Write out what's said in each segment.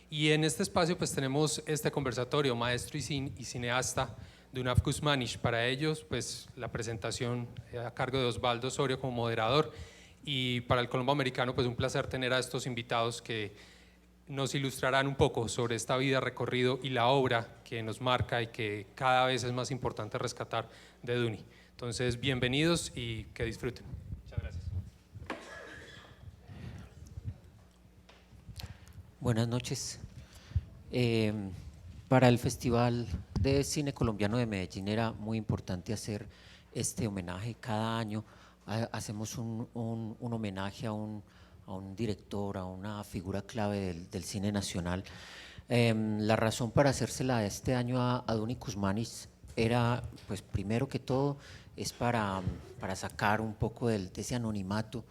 Y en este espacio pues tenemos este conversatorio, maestro y cineasta Dunaf Kuzmanic. Para ellos pues la presentación a cargo de Osvaldo Osorio como moderador, y para el Colombo Americano pues un placer tener a estos invitados que nos ilustrarán un poco sobre esta vida, recorrido y la obra que nos marca y que cada vez es más importante rescatar de Duni. Entonces, bienvenidos y que disfruten. Muchas gracias. Buenas noches. Para el Festival de Cine Colombiano de Medellín era muy importante hacer este homenaje. Cada año hacemos un homenaje a un director, a una figura clave del cine nacional. La razón para hacérsela este año a Duni Kuzmanic era, pues primero que todo, es para sacar un poco de ese anonimato,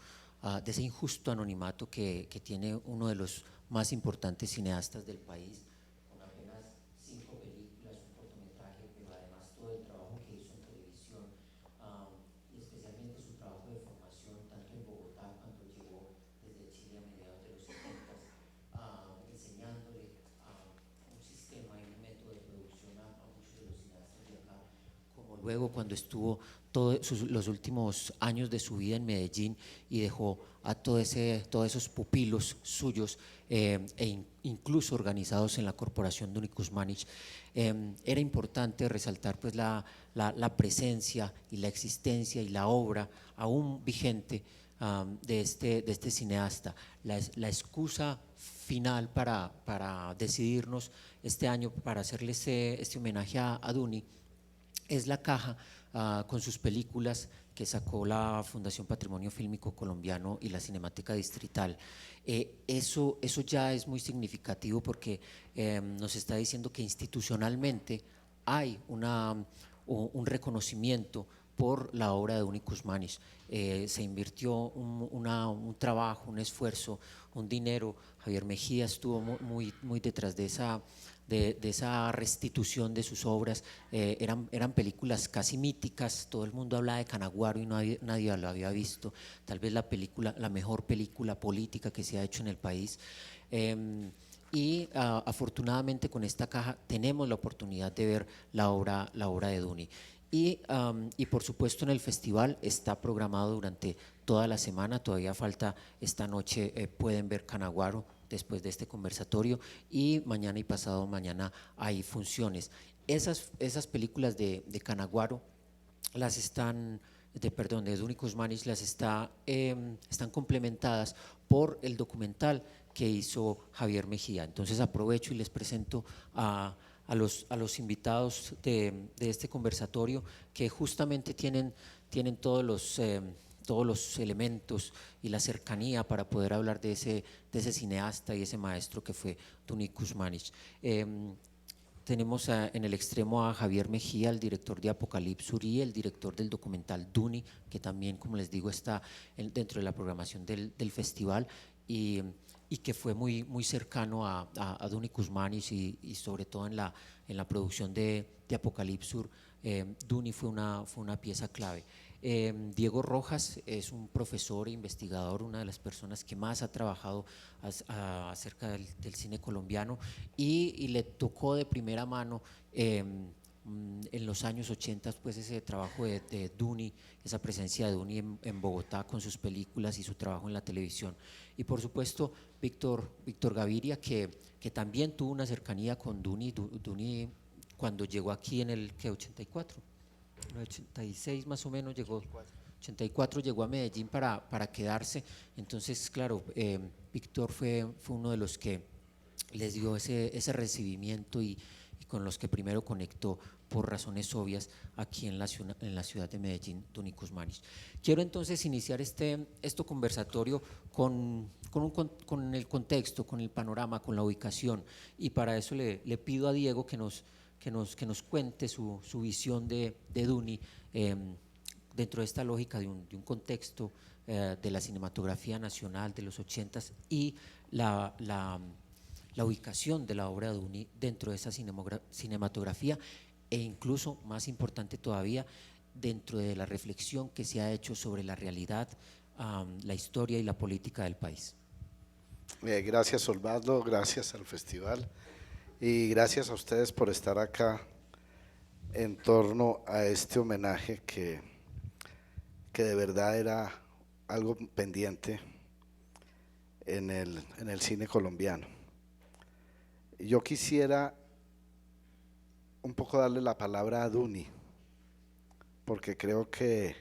de ese injusto anonimato que tiene uno de los más importantes cineastas del país, con apenas 5 películas, un cortometraje, pero además todo el trabajo que hizo en televisión, y especialmente su trabajo de formación, tanto en Bogotá cuando llegó desde Chile a mediados de los 70, enseñándole un sistema y un método de producción a muchos de los cineastas de acá, como luego cuando estuvo los últimos años de su vida en Medellín y dejó a todos esos pupilos suyos, incluso organizados en la corporación Duni Kuzmanic. Era importante resaltar pues la presencia y la existencia y la obra aún vigente de este cineasta. La excusa final para decidirnos este año para hacerle este homenaje a Duni es la caja con sus películas que sacó la Fundación Patrimonio Fílmico Colombiano y la Cinemateca Distrital. Eso ya es muy significativo porque nos está diciendo que institucionalmente hay un reconocimiento por la obra de Duni Kuzmanic. Se invirtió un trabajo, un esfuerzo, un dinero. Javier Mejía estuvo muy detrás de esa restitución de sus obras. Eran películas casi míticas, todo el mundo hablaba de Canaguaro y nadie lo había visto. Tal vez la mejor película política que se ha hecho en el país. Y afortunadamente con esta caja tenemos la oportunidad de ver la obra de Duni. Y por supuesto en el festival está programado durante toda la semana, todavía falta esta noche, pueden ver Canaguaro después de este conversatorio, y mañana y pasado mañana hay funciones. Esas películas de Canaguaro las están, de Duni Kuzmanic, están complementadas por el documental que hizo Javier Mejía. Entonces aprovecho y les presento a los invitados de este conversatorio, que justamente tienen todos los elementos y la cercanía para poder hablar de ese cineasta y ese maestro que fue Duni Kuzmanic. Tenemos en el extremo a Javier Mejía, el director de Apocalipsis y el director del documental Duni, que también, como les digo, está dentro de la programación del festival, y que fue muy cercano a Duni Kuzmanic y sobre todo en la producción de Apocalipsis. Duni fue una pieza clave. Diego Rojas es un profesor e investigador, una de las personas que más ha trabajado acerca del cine colombiano, y le tocó de primera mano en los años 80 pues ese trabajo de Duni, esa presencia de Duni en Bogotá con sus películas y su trabajo en la televisión. Y por supuesto Víctor Gaviria, que también tuvo una cercanía con Duni. Duni cuando llegó aquí en el 84, en el 86 más o menos llegó. 84 llegó a Medellín para quedarse. Entonces, claro, Víctor fue uno de los que les dio ese recibimiento, y con los que primero conectó por razones obvias aquí en la ciudad de Medellín, Duni Kuzmanic. Quiero entonces iniciar este conversatorio con el contexto, con el panorama, con la ubicación, y para eso le pido a Diego que nos cuente su visión de Duni dentro de esta lógica de un contexto de la cinematografía nacional de los 80s y la ubicación de la obra de Duni dentro de esa cinematografía, e incluso más importante todavía, dentro de la reflexión que se ha hecho sobre la realidad, la historia y la política del país. Gracias Osvaldo, gracias al festival y gracias a ustedes por estar acá en torno a este homenaje que de verdad era algo pendiente en el cine colombiano. Yo quisiera un poco darle la palabra a Duni, porque creo que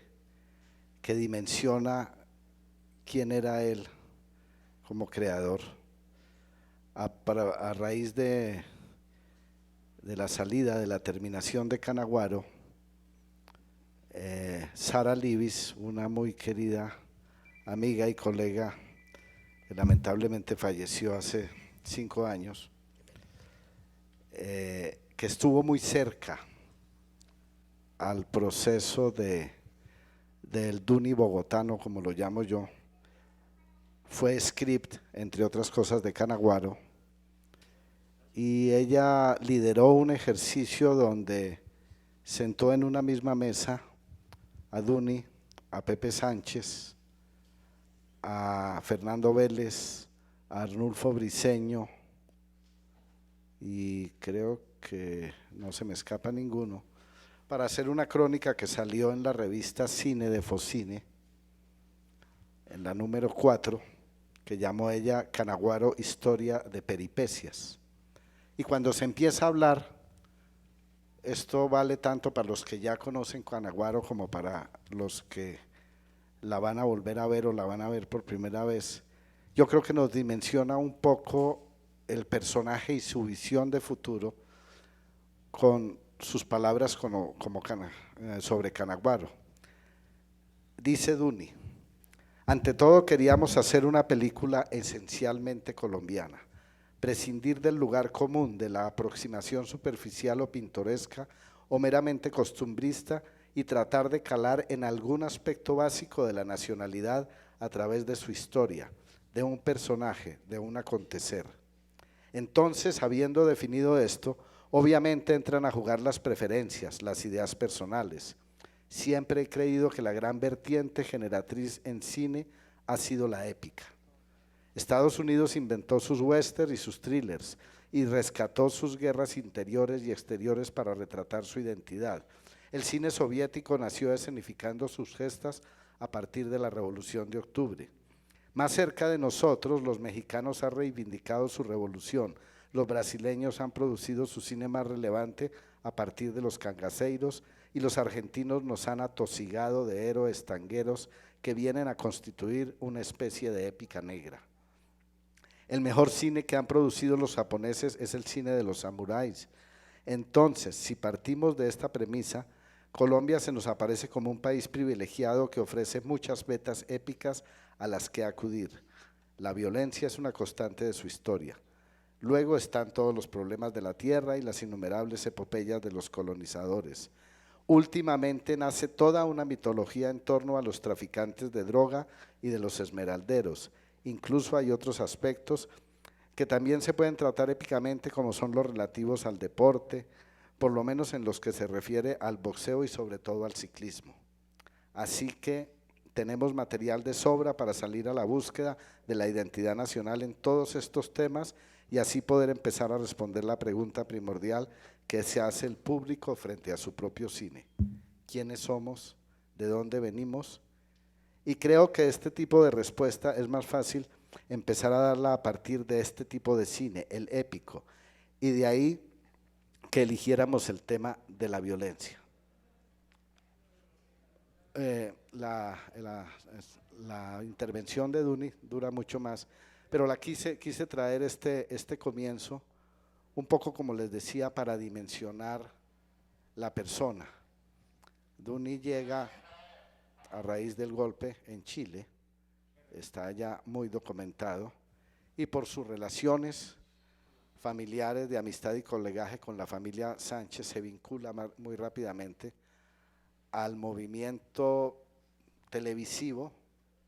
dimensiona quién era él como creador. A raíz de la salida, de la terminación de Canaguaro, Sara Libis, una muy querida amiga y colega que lamentablemente falleció hace 5 años, que estuvo muy cerca al proceso del Duni bogotano, como lo llamo yo. Fue script, entre otras cosas, de Canaguaro, y ella lideró un ejercicio donde sentó en una misma mesa a Duni, a Pepe Sánchez, a Fernando Vélez, a Arnulfo Briceño, y creo que no se me escapa ninguno, para hacer una crónica que salió en la revista Cine de Focine, en la número 4, que llamó ella Canaguaro, historia de peripecias. Y cuando se empieza a hablar, esto vale tanto para los que ya conocen Canaguaro como para los que la van a volver a ver o la van a ver por primera vez. Yo creo que nos dimensiona un poco el personaje y su visión de futuro con sus palabras sobre Canaguaro. Dice Duni: ante todo queríamos hacer una película esencialmente colombiana, prescindir del lugar común, de la aproximación superficial o pintoresca o meramente costumbrista y tratar de calar en algún aspecto básico de la nacionalidad a través de su historia, de un personaje, de un acontecer. Entonces, habiendo definido esto, obviamente entran a jugar las preferencias, las ideas personales. Siempre he creído que la gran vertiente generatriz en cine ha sido la épica. Estados Unidos inventó sus westerns y sus thrillers y rescató sus guerras interiores y exteriores para retratar su identidad. El cine soviético nació escenificando sus gestas a partir de la Revolución de Octubre. Más cerca de nosotros, los mexicanos han reivindicado su revolución, los brasileños han producido su cine más relevante a partir de los cangaceiros y los argentinos nos han atosigado de héroes tangueros que vienen a constituir una especie de épica negra. El mejor cine que han producido los japoneses es el cine de los samuráis. Entonces, si partimos de esta premisa, Colombia se nos aparece como un país privilegiado que ofrece muchas vetas épicas a las que acudir. La violencia es una constante de su historia. Luego están todos los problemas de la tierra y las innumerables epopeyas de los colonizadores. Últimamente nace toda una mitología en torno a los traficantes de droga y de los esmeralderos. Incluso hay otros aspectos que también se pueden tratar épicamente, como son los relativos al deporte, por lo menos en los que se refiere al boxeo y sobre todo al ciclismo. Así que tenemos material de sobra para salir a la búsqueda de la identidad nacional en todos estos temas y así poder empezar a responder la pregunta primordial que se hace el público frente a su propio cine. ¿Quiénes somos? ¿De dónde venimos? Y creo que este tipo de respuesta es más fácil empezar a darla a partir de este tipo de cine, el épico, y de ahí que eligiéramos el tema de la violencia. La intervención de Duni dura mucho más, pero la quise traer este comienzo, un poco como les decía, para dimensionar la persona. Duni llega a raíz del golpe en Chile, está ya muy documentado, y por sus relaciones familiares de amistad y colegaje con la familia Sánchez se vincula muy rápidamente al movimiento televisivo.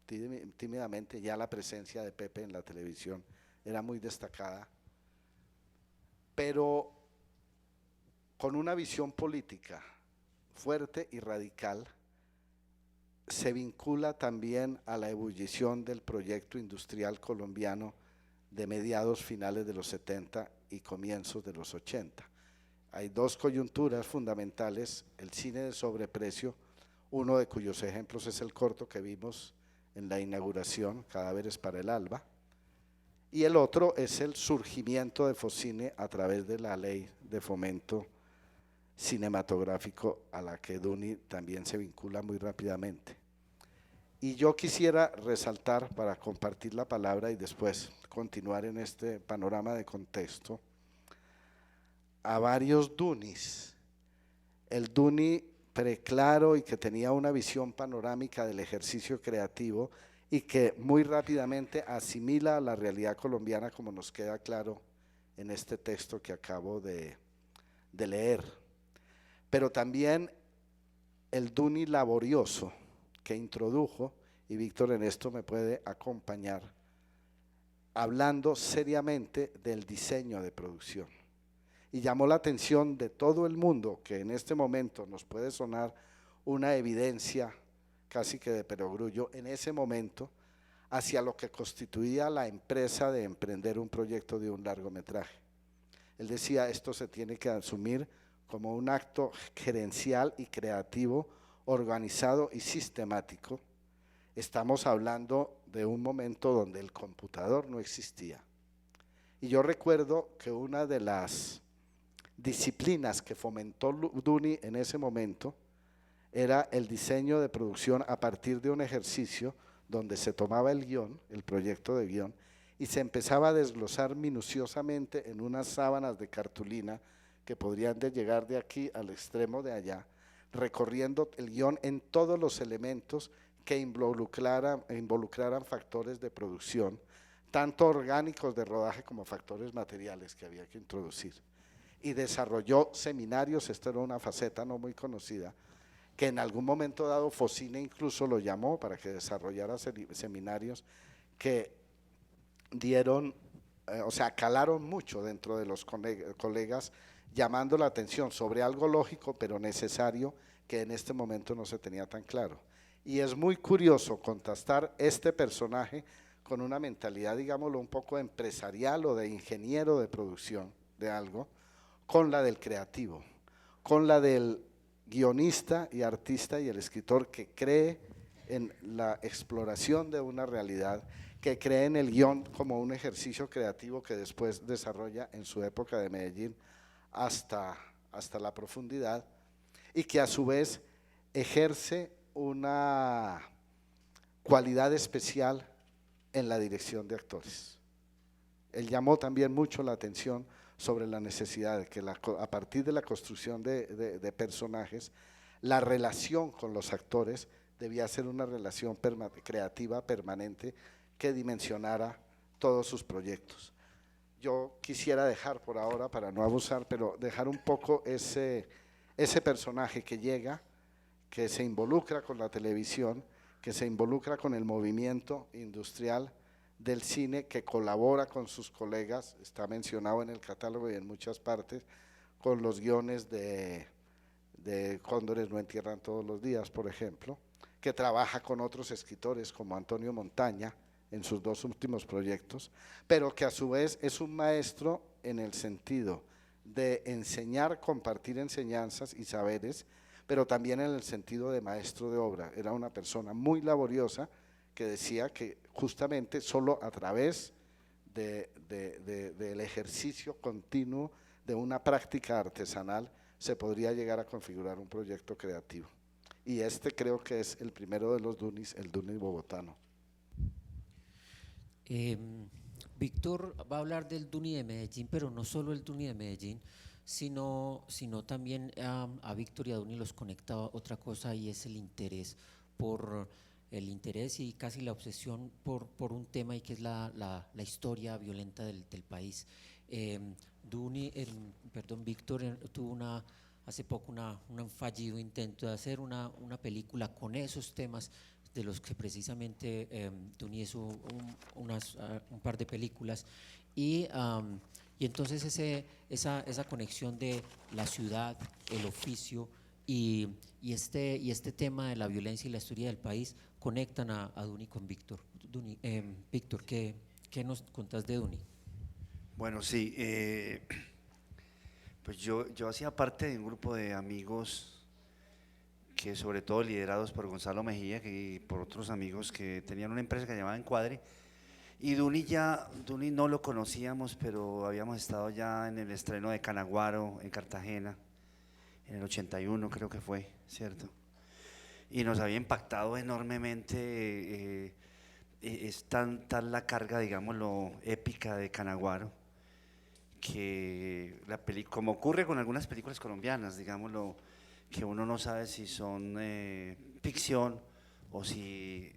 Tímidamente ya la presencia de Pepe en la televisión era muy destacada, pero con una visión política fuerte y radical. Se vincula también a la ebullición del proyecto industrial colombiano de mediados finales de los 70 y comienzos de los 80. Hay dos coyunturas fundamentales: el cine de sobreprecio, uno de cuyos ejemplos es el corto que vimos en la inauguración, Cadáveres para el Alba, y el otro es el surgimiento de Focine a través de la ley de fomento cinematográfico a la que Duni también se vincula muy rápidamente. Y yo quisiera resaltar, para compartir la palabra y después continuar en este panorama de contexto, a varios Dunis. El Duni preclaro y que tenía una visión panorámica del ejercicio creativo y que muy rápidamente asimila a la realidad colombiana, como nos queda claro en este texto que acabo de leer. Pero también el Duni laborioso que introdujo, y Víctor en esto me puede acompañar, hablando seriamente del diseño de producción. Y llamó la atención de todo el mundo, que en este momento nos puede sonar una evidencia casi que de perogrullo, en ese momento, hacia lo que constituía la empresa de emprender un proyecto de un largometraje. Él decía, esto se tiene que asumir como un acto gerencial y creativo, organizado y sistemático. Estamos hablando de un momento donde el computador no existía. Y yo recuerdo que una de las disciplinas que fomentó Duni en ese momento era el diseño de producción a partir de un ejercicio donde se tomaba el guión, el proyecto de guión, y se empezaba a desglosar minuciosamente en unas sábanas de cartulina que podrían llegar de aquí al extremo de allá, recorriendo el guión en todos los elementos que involucraran factores de producción, tanto orgánicos de rodaje como factores materiales que había que introducir. Y desarrolló seminarios, esta era una faceta no muy conocida, que en algún momento dado Focine incluso lo llamó para que desarrollara seminarios que dieron, o sea, calaron mucho dentro de los colegas, llamando la atención sobre algo lógico pero necesario que en este momento no se tenía tan claro. Y es muy curioso contrastar este personaje con una mentalidad, digámoslo, un poco empresarial o de ingeniero de producción de algo, con la del creativo, con la del guionista y artista y el escritor que cree en la exploración de una realidad, que cree en el guión como un ejercicio creativo que después desarrolla en su época de Medellín hasta la profundidad, y que a su vez ejerce una cualidad especial en la dirección de actores. Él llamó también mucho la atención sobre la necesidad de que a partir de la construcción de personajes, la relación con los actores debía ser una relación creativa permanente que dimensionara todos sus proyectos. Yo quisiera dejar por ahora, para no abusar, pero dejar un poco ese personaje que llega, que se involucra con la televisión, que se involucra con el movimiento industrial del cine, que colabora con sus colegas, está mencionado en el catálogo y en muchas partes, con los guiones de Cóndores no entierran todos los días, por ejemplo, que trabaja con otros escritores como Antonio Montaña en sus dos últimos proyectos, pero que a su vez es un maestro en el sentido de enseñar, compartir enseñanzas y saberes, pero también en el sentido de maestro de obra. Era una persona muy laboriosa que decía que justamente solo a través del ejercicio continuo de una práctica artesanal se podría llegar a configurar un proyecto creativo. Y este creo que es el primero de los Dunis, el Duni bogotano. Víctor va a hablar del Duni de Medellín, pero no solo el Duni de Medellín, sino también a Víctor y a Duni los conecta otra cosa, y es el interés y casi la obsesión por un tema, y que es la historia violenta del país. Víctor tuvo hace poco un fallido intento de hacer una película con esos temas, de los que precisamente Duni hizo un par de películas, y entonces esa conexión de la ciudad, el oficio y este tema de la violencia y la historia del país conectan a Duni con Víctor. Víctor, ¿qué ¿Qué nos contás de Duni? Bueno, sí, pues yo hacía parte de un grupo de amigos que sobre todo liderados por Gonzalo Mejía y por otros amigos que tenían una empresa que se llamaba Encuadre. Y Duni no lo conocíamos, pero habíamos estado ya en el estreno de Canaguaro en Cartagena, en el 81 creo que fue, ¿cierto? Y nos había impactado enormemente, es tal la carga, digámoslo, épica de Canaguaro, que como ocurre con algunas películas colombianas, digámoslo, que uno no sabe si son ficción o si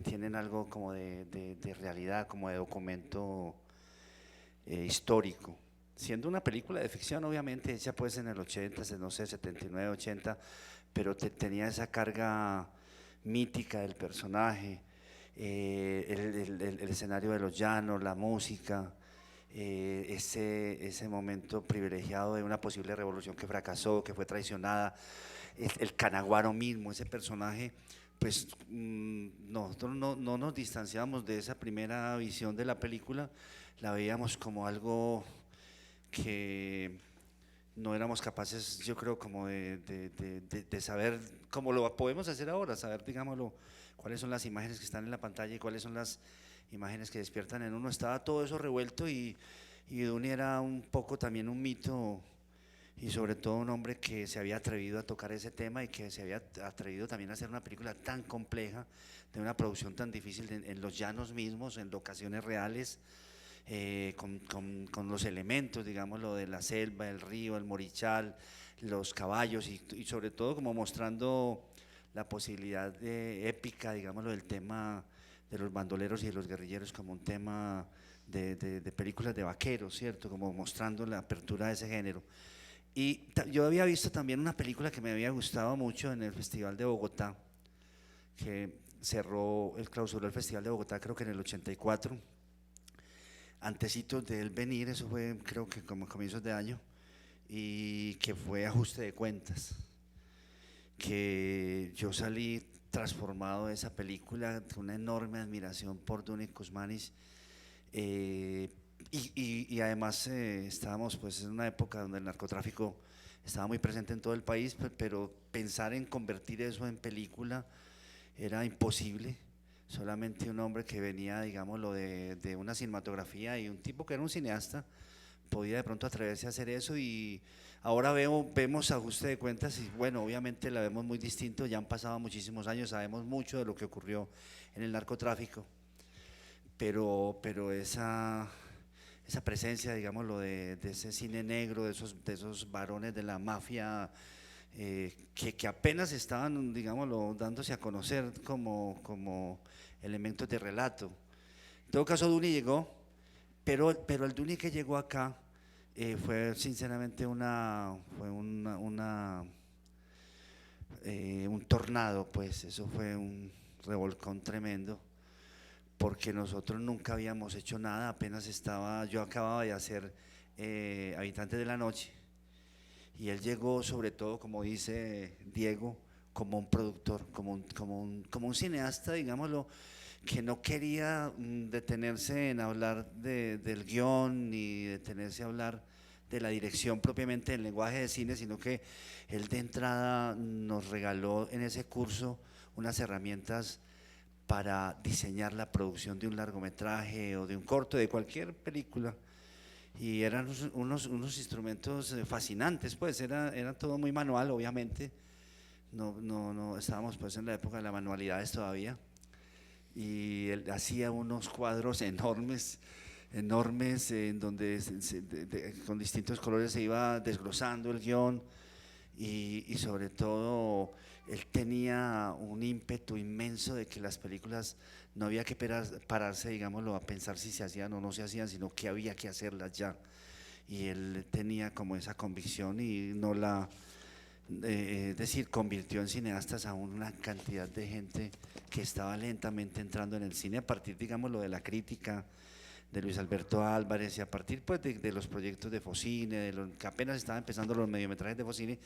tienen algo como de realidad, como de documento histórico. Siendo una película de ficción, obviamente, hecha pues en el 80, no sé, 79, 80, pero tenía esa carga mítica del personaje, el escenario de los llanos, la música, ese momento privilegiado de una posible revolución que fracasó, que fue traicionada, el Canaguaro mismo, ese personaje, pues nosotros no nos distanciamos de esa primera visión de la película, la veíamos como algo que no éramos capaces, yo creo, como de saber, como lo podemos hacer ahora, saber, digámoslo, cuáles son las imágenes que están en la pantalla y cuáles son las imágenes que despiertan en uno. Estaba todo eso revuelto y Duni era un poco también un mito y sobre todo un hombre que se había atrevido a tocar ese tema y que se había atrevido también a hacer una película tan compleja, de una producción tan difícil en los llanos mismos, en locaciones reales, con los elementos, digamos, lo de la selva, el río, el morichal, los caballos y sobre todo como mostrando la posibilidad épica, digámoslo, del tema de los bandoleros y de los guerrilleros como un tema de películas de vaqueros, ¿cierto? Como mostrando la apertura de ese género. Y yo había visto también una película que me había gustado mucho en el Festival de Bogotá, que clausuró el Festival de Bogotá creo que en el 84, antecitos de él venir, eso fue creo que como comienzos de año, y que fue Ajuste de Cuentas, que yo salí transformado de esa película, con una enorme admiración por Duni Kuzmanis, y además estábamos pues en una época donde el narcotráfico estaba muy presente en todo el país, pero pensar en convertir eso en película era imposible. Solamente un hombre que venía, digámoslo, de una cinematografía y un tipo que era un cineasta podía de pronto atreverse a hacer eso. Y ahora vemos Ajuste de Cuentas y bueno, obviamente la vemos muy distinto, ya han pasado muchísimos años, sabemos mucho de lo que ocurrió en el narcotráfico, pero esa presencia, digámoslo, de ese cine negro, de esos varones de la mafia, que apenas estaban, digámoslo, dándose a conocer como elementos de relato. En todo caso, Duni llegó, pero el Duni que llegó acá fue sinceramente un tornado, pues eso fue un revolcón tremendo, porque nosotros nunca habíamos hecho nada, yo acababa de hacer Habitantes de la Noche, y él llegó sobre todo, como dice Diego, como un productor, como un cineasta, digámoslo, que no quería detenerse en hablar del guión ni detenerse a hablar de la dirección propiamente del lenguaje de cine, sino que él de entrada nos regaló en ese curso unas herramientas para diseñar la producción de un largometraje o de un corto, de cualquier película, y eran unos instrumentos fascinantes, pues era todo muy manual, obviamente, no estábamos pues en la época de las manualidades todavía, y él hacía unos cuadros enormes en donde con distintos colores se iba desglosando el guión, y sobre todo él tenía un ímpetu inmenso de que las películas no había que pararse, digámoslo, a pensar si se hacían o no se hacían, sino que había que hacerlas ya, y él tenía como esa convicción y es decir, convirtió en cineastas a una cantidad de gente que estaba lentamente entrando en el cine a partir, digámoslo, de la crítica de Luis Alberto Álvarez y a partir pues de los proyectos de Focine, que apenas estaban empezando los mediometrajes de Focine,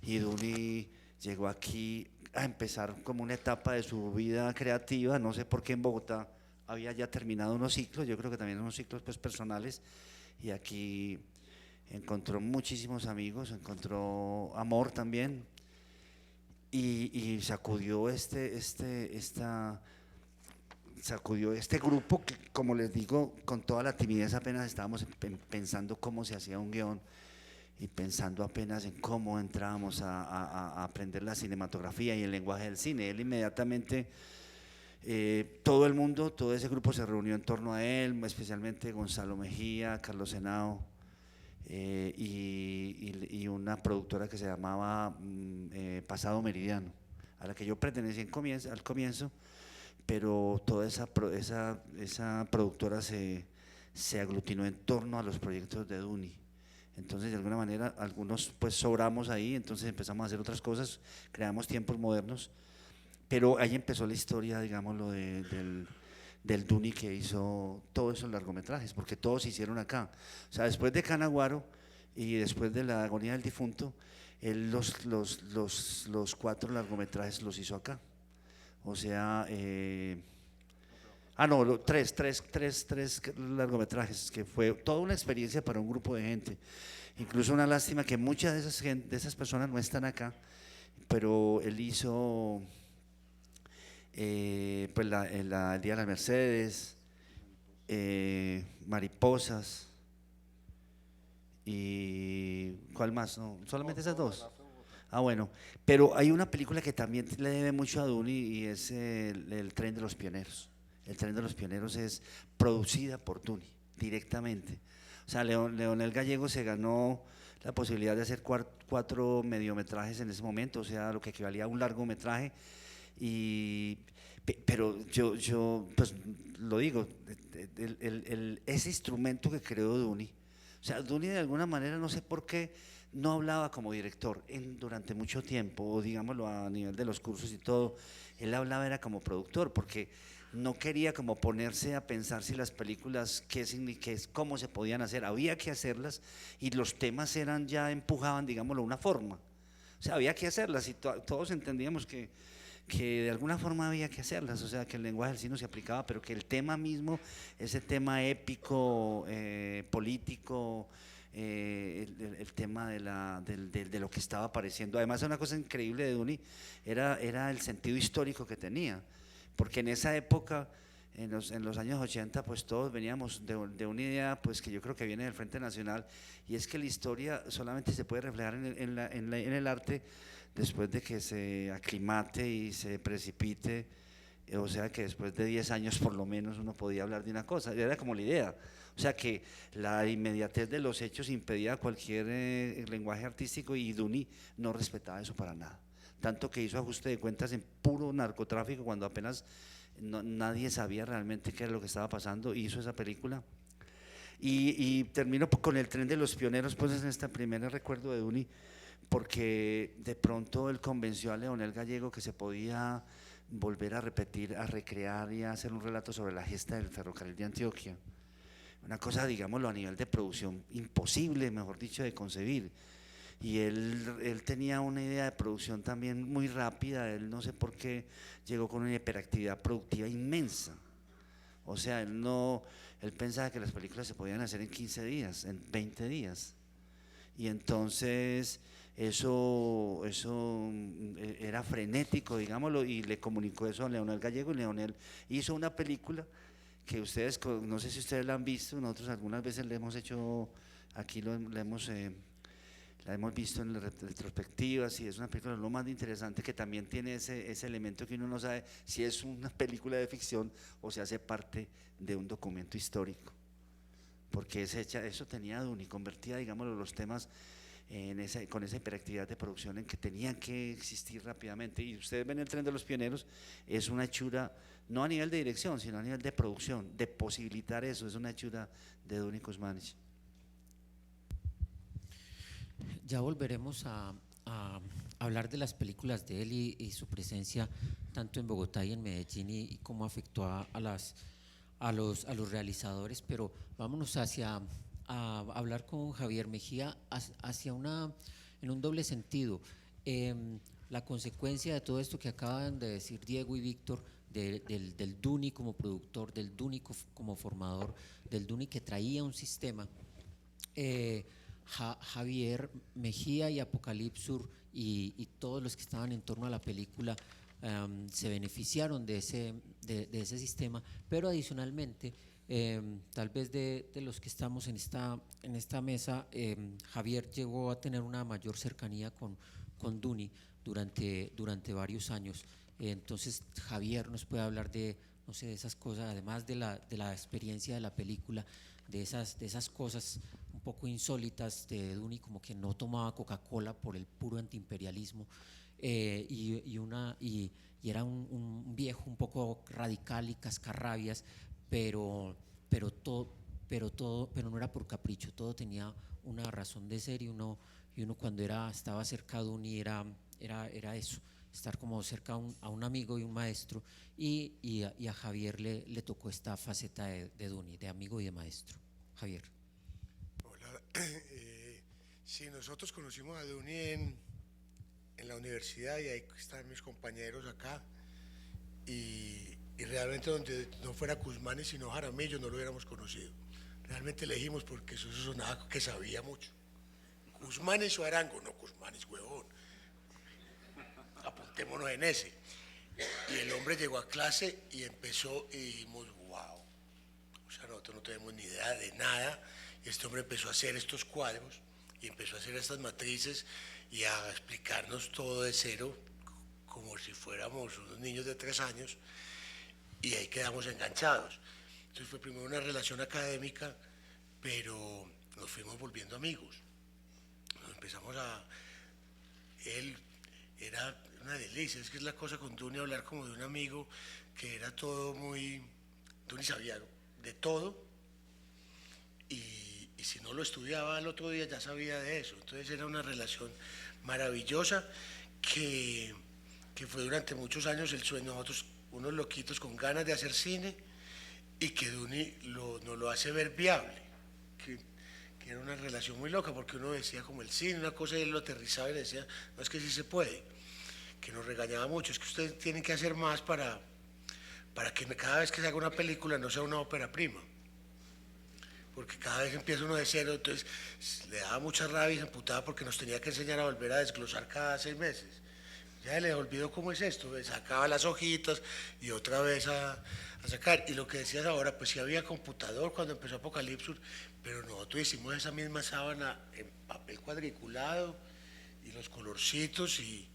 y Duni llegó aquí a empezar como una etapa de su vida creativa, no sé por qué en Bogotá había ya terminado unos ciclos, yo creo que también unos ciclos pues personales, y aquí encontró muchísimos amigos, encontró amor también, y sacudió sacudió este grupo que, como les digo, con toda la timidez apenas estábamos pensando cómo se hacía un guión y pensando apenas en cómo entrábamos a aprender la cinematografía y el lenguaje del cine. Él inmediatamente, todo el mundo, todo ese grupo se reunió en torno a él, especialmente Gonzalo Mejía, Carlos Henao, y una productora que se llamaba Pasado Meridiano, a la que yo pertenecía al comienzo, pero toda esa productora se aglutinó en torno a los proyectos de Duni. Entonces, de alguna manera, algunos pues sobramos ahí, entonces empezamos a hacer otras cosas, creamos tiempos modernos, pero ahí empezó la historia, digámoslo, del Duni, que hizo todos esos largometrajes, porque todos se hicieron acá. O sea, después de Canaguaro y después de La agonía del difunto, él los 4 largometrajes los hizo acá. O sea, no, tres largometrajes, que fue toda una experiencia para un grupo de gente. Incluso una lástima que muchas de esas personas no están acá, pero él hizo pues el Día de las Mercedes, Mariposas, y ¿cuál más? No, solamente esas 2. Ah, bueno, pero hay una película que también le debe mucho a Duni, y es el Tren de los Pioneros. El Tren de los Pioneros es producida por Duni directamente. O sea, Leonel Gallego se ganó la posibilidad de hacer 4 mediometrajes en ese momento, o sea, lo que equivalía a un largometraje. Pero yo pues lo digo, ese instrumento que creó Duni, o sea, Duni de alguna manera, no sé por qué, no hablaba como director durante mucho tiempo, o digámoslo a nivel de los cursos y todo, él hablaba era como productor, porque no quería como ponerse a pensar si las películas, cómo se podían hacer, había que hacerlas, y los temas empujaban, digámoslo, una forma. O sea, había que hacerlas, y todos entendíamos que de alguna forma había que hacerlas, o sea, que el lenguaje del cine se aplicaba, pero que el tema mismo, ese tema épico, político, el tema de lo que estaba apareciendo. Además, una cosa increíble de Duni era el sentido histórico que tenía, porque en esa época, en los años 80, pues todos veníamos de una idea, pues que yo creo que viene del Frente Nacional, y es que la historia solamente se puede reflejar en el arte después de que se aclimate y se precipite, o sea que después de 10 años por lo menos uno podía hablar de una cosa, era como la idea. O sea que la inmediatez de los hechos impedía cualquier lenguaje artístico, y Duni no respetaba eso para nada. Tanto que hizo ajuste de cuentas en puro narcotráfico cuando apenas nadie sabía realmente qué era lo que estaba pasando, hizo esa película. Y termino con el Tren de los Pioneros, pues en este primer recuerdo de Duni, porque de pronto él convenció a Leonel Gallego que se podía volver a repetir, a recrear y a hacer un relato sobre la gesta del ferrocarril de Antioquia. Una cosa, digámoslo, a nivel de producción imposible, mejor dicho, de concebir. Y él tenía una idea de producción también muy rápida, él no sé por qué llegó con una hiperactividad productiva inmensa. O sea, él pensaba que las películas se podían hacer en 15 días, en 20 días. Y entonces eso era frenético, digámoslo, y le comunicó eso a Leonel Gallego, y Leonel hizo una película que ustedes, no sé si ustedes la han visto, nosotros algunas veces le hemos hecho, aquí la hemos visto en retrospectivas, y es una película lo más interesante, que también tiene ese elemento que uno no sabe si es una película de ficción o si hace parte de un documento histórico, porque eso tenía Duni, convertía, digámoslo, los temas con esa hiperactividad de producción en que tenían que existir rápidamente. Y ustedes ven el Tren de los Pioneros, es una hechura, no a nivel de dirección, sino a nivel de producción, de posibilitar eso, es una hechura de Duni Kuzmanić. Ya volveremos a hablar de las películas de él y su presencia tanto en Bogotá y en Medellín, y cómo afectó a los realizadores, pero vámonos a hablar con Javier Mejía en un doble sentido. La consecuencia de todo esto que acaban de decir Diego y Víctor del Duni como productor, del Duni como formador, del Duni que traía un sistema. Javier Mejía y Apocalipsur y todos los que estaban en torno a la película se beneficiaron de ese sistema, pero adicionalmente, tal vez de los que estamos en esta mesa, Javier llegó a tener una mayor cercanía con Duni durante varios años. Entonces Javier nos puede hablar de, no sé, de esas cosas, además de la experiencia de la película, de esas cosas un poco insólitas de Duni, como que no tomaba Coca-Cola por el puro antiimperialismo, y era un viejo un poco radical y cascarrabias, pero no era por capricho, todo tenía una razón de ser, y uno cuando estaba cerca de Duni era eso, estar como cerca a un amigo y un maestro, y a Javier le tocó esta faceta de Duni, de amigo y de maestro. Javier. Hola, sí, nosotros conocimos a Duni en la universidad, y ahí están mis compañeros acá, y realmente donde no fuera Cusmanes sino Jaramillo no lo hubiéramos conocido. Realmente elegimos porque eso sonaba que sabía mucho. Cusmanes o Arango, no Cusmanes, huevón. Apuntémonos en ese. Y el hombre llegó a clase y empezó, y dijimos, wow. O sea, nosotros no tenemos ni idea de nada. Y este hombre empezó a hacer estos cuadros y empezó a hacer estas matrices y a explicarnos todo de cero, como si fuéramos unos niños de 3 años, y ahí quedamos enganchados. Entonces fue primero una relación académica, pero nos fuimos volviendo amigos. Nos empezamos él era una delicia, es que es la cosa con Duni, hablar como de un amigo, que era todo muy... Duni sabía de todo, y si no lo estudiaba al otro día ya sabía de eso. Entonces era una relación maravillosa que fue durante muchos años el sueño. Nosotros, unos loquitos con ganas de hacer cine, y que Duni nos lo hace ver viable, que era una relación muy loca, porque uno decía como el cine, una cosa, y él lo aterrizaba y le decía, no, es que sí se puede, que nos regañaba mucho, es que ustedes tienen que hacer más para que cada vez que se haga una película no sea una ópera prima, porque cada vez empieza uno de cero. Entonces le daba mucha rabia y se emputaba porque nos tenía que enseñar a volver a desglosar cada 6 meses. Ya le olvidó cómo es esto, sacaba las hojitas y otra vez a sacar. Y lo que decías ahora, pues sí había computador cuando empezó Apocalipsis, pero nosotros hicimos esa misma sábana en papel cuadriculado y los colorcitos, y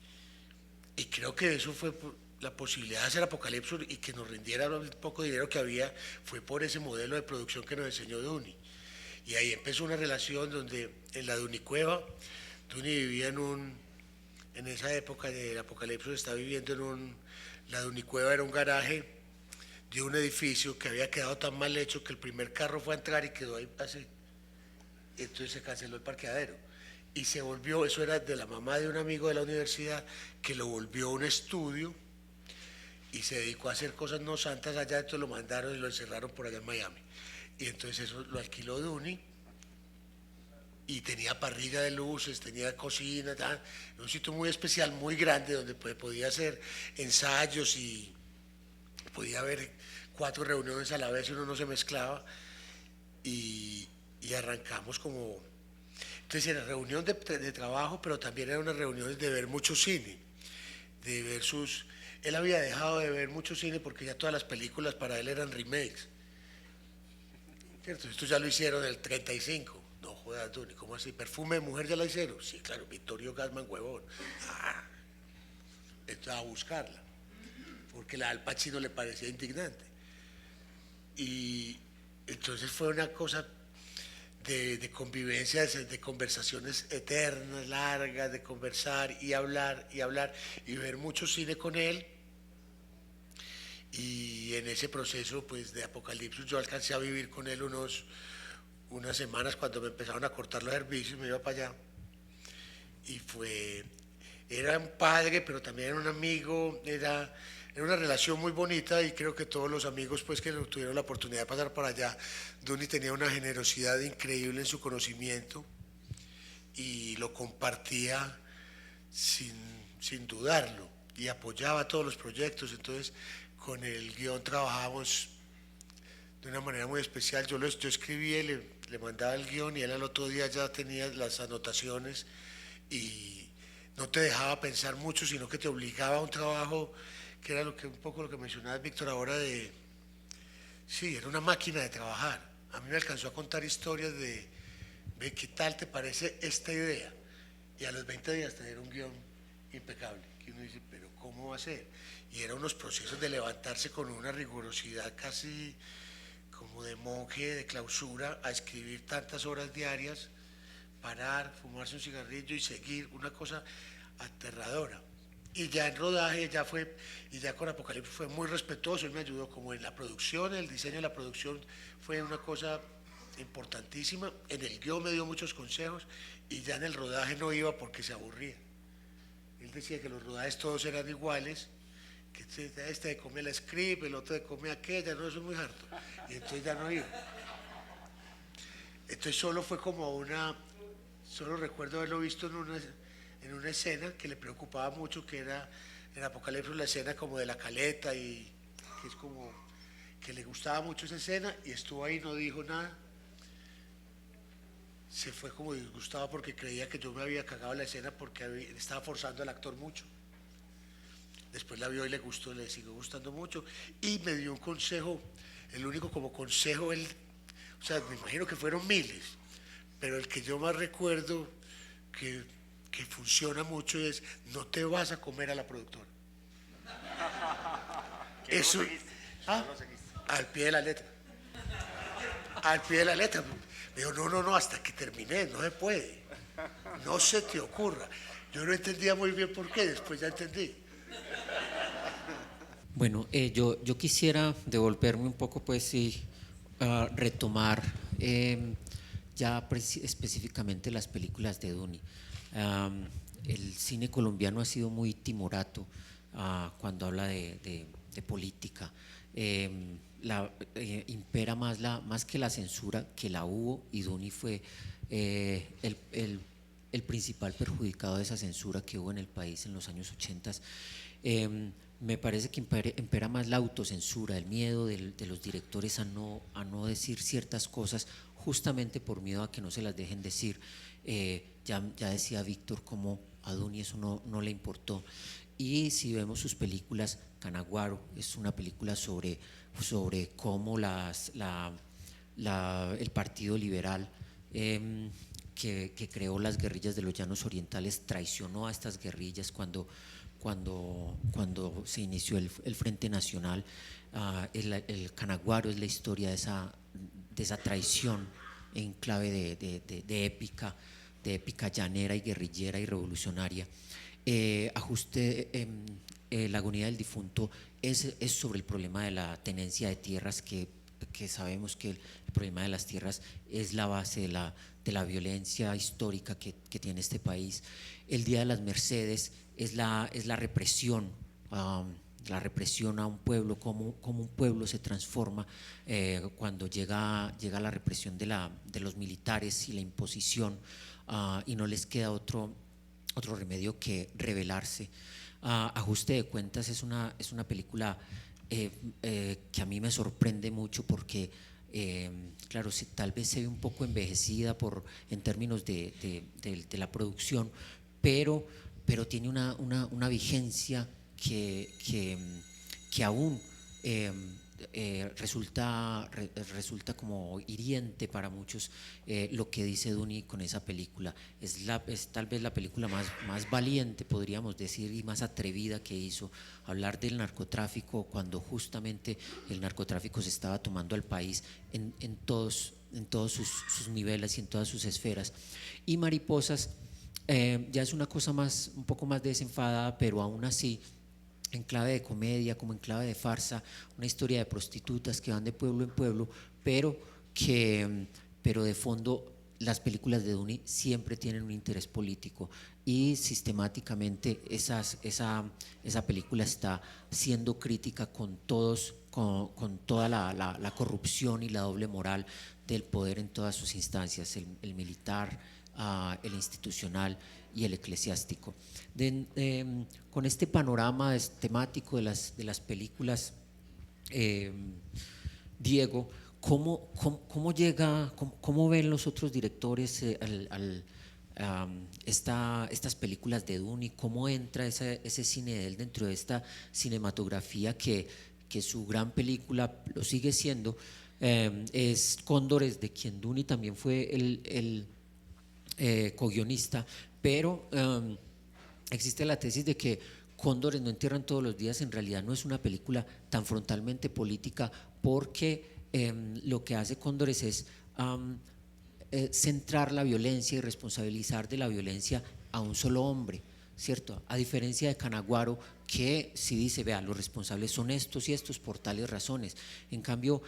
creo que eso fue la posibilidad de hacer Apocalipsis y que nos rindiera el poco dinero que había, fue por ese modelo de producción que nos enseñó Duni. Y ahí empezó una relación donde en la Dunicueva, Duni vivía en esa época del Apocalipsis, estaba viviendo la Dunicueva era un garaje de un edificio que había quedado tan mal hecho que el primer carro fue a entrar y quedó ahí así. Entonces se canceló el parqueadero y se volvió, eso era de la mamá de un amigo de la universidad, que lo volvió un estudio y se dedicó a hacer cosas no santas allá. Entonces lo mandaron y lo encerraron por allá en Miami, y entonces eso lo alquiló Duni, y tenía parrilla de luces, tenía cocina, un sitio muy especial, muy grande, donde podía hacer ensayos y podía haber 4 reuniones a la vez y uno no se mezclaba, y arrancamos como... Entonces era reunión de trabajo, pero también era una reunión de ver mucho cine, de ver Él había dejado de ver mucho cine porque ya todas las películas para él eran remakes, ¿cierto? Esto ya lo hicieron en el 35. No jodas, Duni, ¿cómo así? ¿Perfume de mujer ya la hicieron? Sí, claro, Vittorio Gassman, huevón. Entonces a buscarla, porque la Al Pacino le parecía indignante. Y entonces fue una cosa de convivencia, de conversaciones eternas, largas, de conversar y hablar y ver mucho cine con él. Y en ese proceso pues de Apocalipsis yo alcancé a vivir con él unas semanas cuando me empezaron a cortar los servicios, me iba para allá. Y era un padre, pero también era un amigo, era una relación muy bonita, y creo que todos los amigos pues que tuvieron la oportunidad de pasar por allá, Duni tenía una generosidad increíble en su conocimiento y lo compartía sin dudarlo, y apoyaba todos los proyectos. Entonces con el guión trabajamos de una manera muy especial. Yo escribía y le mandaba el guión y él al otro día ya tenía las anotaciones y no te dejaba pensar mucho, sino que te obligaba a un trabajo que era un poco lo que mencionaba Víctor ahora de, sí, era una máquina de trabajar. A mí me alcanzó a contar historias de, ve, ¿qué tal te parece esta idea? Y a los 20 días tener un guión impecable, que uno dice, pero ¿cómo va a ser? Y eran unos procesos de levantarse con una rigurosidad casi como de monje, de clausura, a escribir tantas horas diarias, parar, fumarse un cigarrillo y seguir, una cosa aterradora. Y ya en rodaje, y ya con Apocalipsis fue muy respetuoso, él me ayudó como en la producción, el diseño de la producción fue una cosa importantísima, en el guión me dio muchos consejos y ya en el rodaje no iba porque se aburría. Él decía que los rodajes todos eran iguales, que este come la script, el otro come aquella, no, eso es muy harto. Y entonces ya no iba. Entonces solo fue como solo recuerdo haberlo visto en una escena que le preocupaba mucho, que era en Apocalipsis la escena como de la caleta y que es como que le gustaba mucho esa escena y estuvo ahí, no dijo nada. Se fue como disgustado porque creía que yo me había cagado la escena porque estaba forzando al actor mucho. Después la vio y le gustó, le siguió gustando mucho y me dio un consejo, el único como consejo, o sea, me imagino que fueron miles, pero el que yo más recuerdo que funciona mucho es: no te vas a comer a la productora. Eso, al pie de la letra. Al pie de la letra. Me dijo, no, hasta que terminé, no se puede. No se te ocurra. Yo no entendía muy bien por qué, después ya entendí. Bueno, yo quisiera devolverme un poco, pues sí, a retomar ya específicamente las películas de Duni. El cine colombiano ha sido muy timorato cuando habla de política. Impera más que la censura, que la hubo, y Duni fue el principal perjudicado de esa censura que hubo en el país en los años 80. Me parece que impera más la autocensura, el miedo de los directores a no decir ciertas cosas, justamente por miedo a que no se las dejen decir. Ya decía Víctor cómo a Duni eso no le importó. Y si vemos sus películas, Canaguaro es una película sobre cómo el Partido Liberal que creó las guerrillas de los Llanos Orientales traicionó a estas guerrillas cuando se inició el Frente Nacional. El Canaguaro es la historia de esa traición en clave de épica llanera y guerrillera y revolucionaria. La agonía del difunto es sobre el problema de la tenencia de tierras, que sabemos que el problema de las tierras es la base de la violencia histórica que tiene este país. El Día de las Mercedes es la represión, a un pueblo, cómo un pueblo se transforma cuando llega la represión de los militares y la imposición, y no les queda otro remedio que rebelarse. Ajuste de cuentas es una película que a mí me sorprende mucho porque claro, tal vez se ve un poco envejecida en términos de la producción, pero tiene una vigencia que aún resulta como hiriente para muchos. Lo que dice Duni con esa película es tal vez la película más valiente, podríamos decir, y más atrevida que hizo. Hablar del narcotráfico cuando justamente el narcotráfico se estaba tomando al país en todos sus niveles y en todas sus esferas. Y Mariposas ya es una cosa un poco más desenfadada, pero aún así en clave de comedia, como en clave de farsa, una historia de prostitutas que van de pueblo en pueblo, pero de fondo las películas de Duni siempre tienen un interés político, y sistemáticamente esa película está siendo crítica con toda la corrupción y la doble moral del poder en todas sus instancias, el militar, el institucional y el eclesiástico. Con este panorama temático de las películas eh, Diego, ¿cómo llega, cómo ven los otros directores estas películas de Duni? ¿Cómo entra ese cine de él dentro de esta cinematografía que su gran película lo sigue siendo? Es Cóndores, de quien Duni también fue el co-guionista, pero existe la tesis de que Cóndores no entierran todos los días en realidad no es una película tan frontalmente política, porque lo que hace Cóndores es centrar la violencia y responsabilizar de la violencia a un solo hombre, ¿cierto? A diferencia de Canaguaro, que si dice, vea, los responsables son estos y estos por tales razones. En cambio,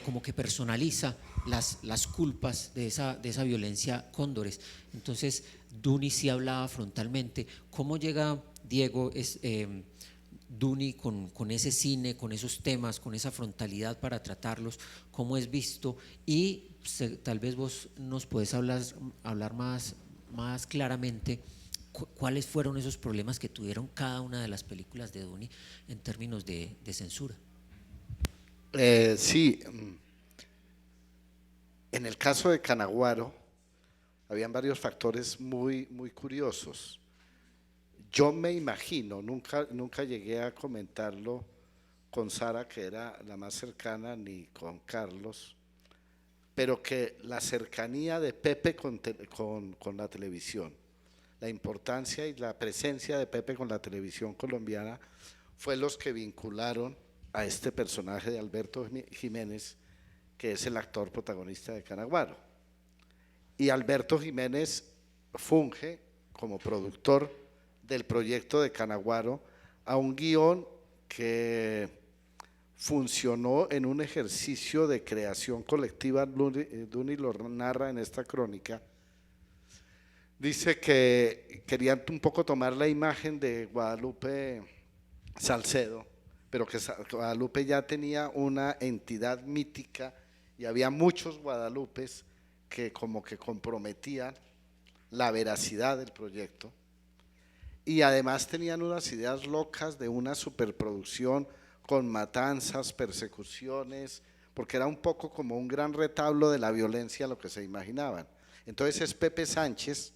como que personaliza las culpas de esa violencia Cóndores. Entonces, Duni sí hablaba frontalmente. ¿Cómo llega Diego Duni con ese cine, con esos temas, con esa frontalidad para tratarlos? ¿Cómo es visto? Y tal vez vos nos puedes hablar más claramente cuáles fueron esos problemas que tuvieron cada una de las películas de Duni en términos de censura. Sí, en el caso de Canaguaro habían varios factores muy curiosos. Yo me imagino, nunca llegué a comentarlo con Sara, que era la más cercana, ni con Carlos, pero que la cercanía de Pepe con la televisión, la importancia y la presencia de Pepe con la televisión colombiana fue los que vincularon a este personaje de Alberto Jiménez, que es el actor protagonista de Canaguaro. Y Alberto Jiménez funge como productor del proyecto de Canaguaro a un guión que funcionó en un ejercicio de creación colectiva. Duni lo narra en esta crónica. Dice que querían un poco tomar la imagen de Guadalupe Salcedo, pero que Guadalupe ya tenía una entidad mítica y había muchos Guadalupes que como que comprometían la veracidad del proyecto, y además tenían unas ideas locas de una superproducción con matanzas, persecuciones, porque era un poco como un gran retablo de la violencia, lo que se imaginaban. Entonces es Pepe Sánchez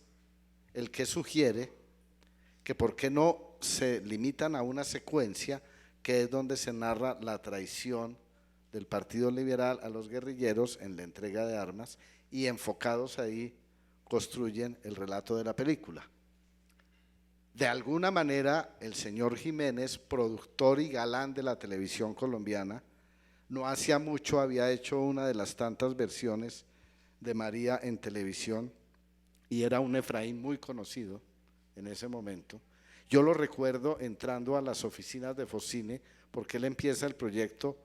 el que sugiere que por qué no se limitan a una secuencia que es donde se narra la traición del Partido Liberal a los guerrilleros en la entrega de armas, y enfocados ahí construyen el relato de la película. De alguna manera el señor Jiménez, productor y galán de la televisión colombiana, no hacía mucho había hecho una de las tantas versiones de María en televisión, y era un Efraín muy conocido en ese momento. Yo lo recuerdo entrando a las oficinas de Focine, porque él empieza el proyecto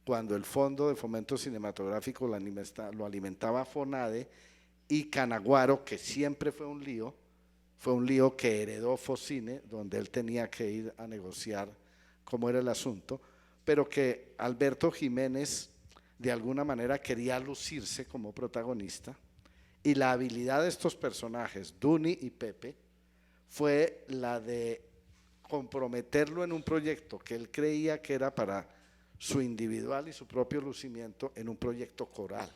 cuando el Fondo de Fomento Cinematográfico lo alimentaba FONADE, y Canaguaro, que siempre fue un lío que heredó Focine, donde él tenía que ir a negociar cómo era el asunto, pero que Alberto Jiménez de alguna manera quería lucirse como protagonista, y la habilidad de estos personajes, Duni y Pepe, fue la de comprometerlo en un proyecto que él creía que era para su individual y su propio lucimiento, en un proyecto coral.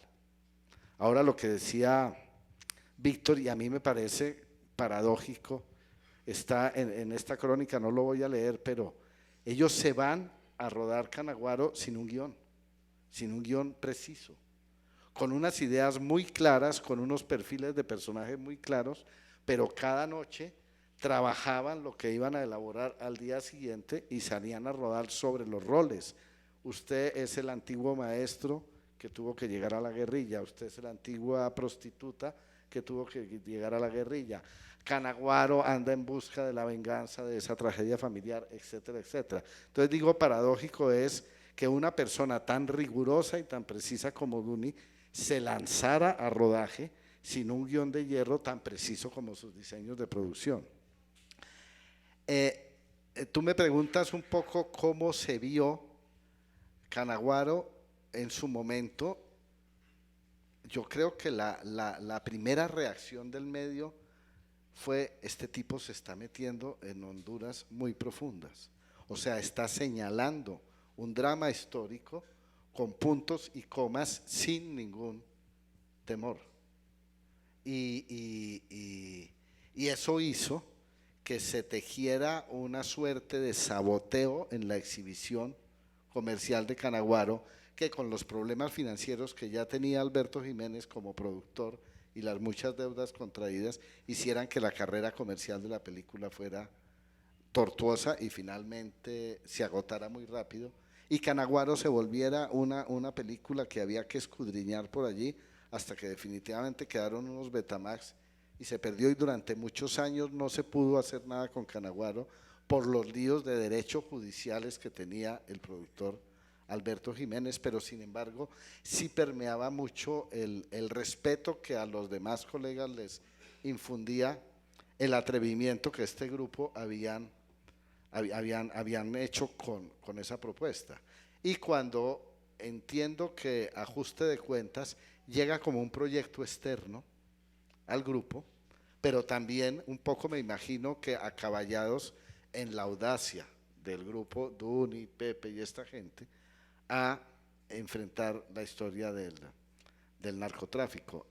Ahora, lo que decía Víctor, y a mí me parece paradójico, está en esta crónica, no lo voy a leer, pero ellos se van a rodar Canaguaro sin un guión preciso, con unas ideas muy claras, con unos perfiles de personajes muy claros, pero cada noche trabajaban lo que iban a elaborar al día siguiente y salían a rodar sobre los roles. Usted es el antiguo maestro que tuvo que llegar a la guerrilla, usted es la antigua prostituta que tuvo que llegar a la guerrilla, Canaguaro anda en busca de la venganza de esa tragedia familiar, etcétera, etcétera. Entonces digo, paradójico es que una persona tan rigurosa y tan precisa como Duni se lanzara a rodaje sin un guión de hierro tan preciso como sus diseños de producción. Tú me preguntas un poco cómo se vio Canaguaro en su momento. Yo creo que la primera reacción del medio fue: este tipo se está metiendo en honduras muy profundas, o sea, está señalando un drama histórico con puntos y comas sin ningún temor. Y eso hizo que se tejiera una suerte de saboteo en la exhibición comercial de Canaguaro, que con los problemas financieros que ya tenía Alberto Jiménez como productor y las muchas deudas contraídas, hicieran que la carrera comercial de la película fuera tortuosa y finalmente se agotara muy rápido, y Canaguaro se volviera una película que había que escudriñar por allí, hasta que definitivamente quedaron unos Betamax y se perdió, y durante muchos años no se pudo hacer nada con Canaguaro por los líos de derechos judiciales que tenía el productor Alberto Jiménez, pero sin embargo sí permeaba mucho el respeto que a los demás colegas les infundía el atrevimiento que este grupo habían hecho con esa propuesta. Y cuando entiendo que Ajuste de Cuentas llega como un proyecto externo al grupo, pero también un poco me imagino que acaballados en la audacia del grupo, Duni, Pepe y esta gente, a enfrentar la historia del narcotráfico.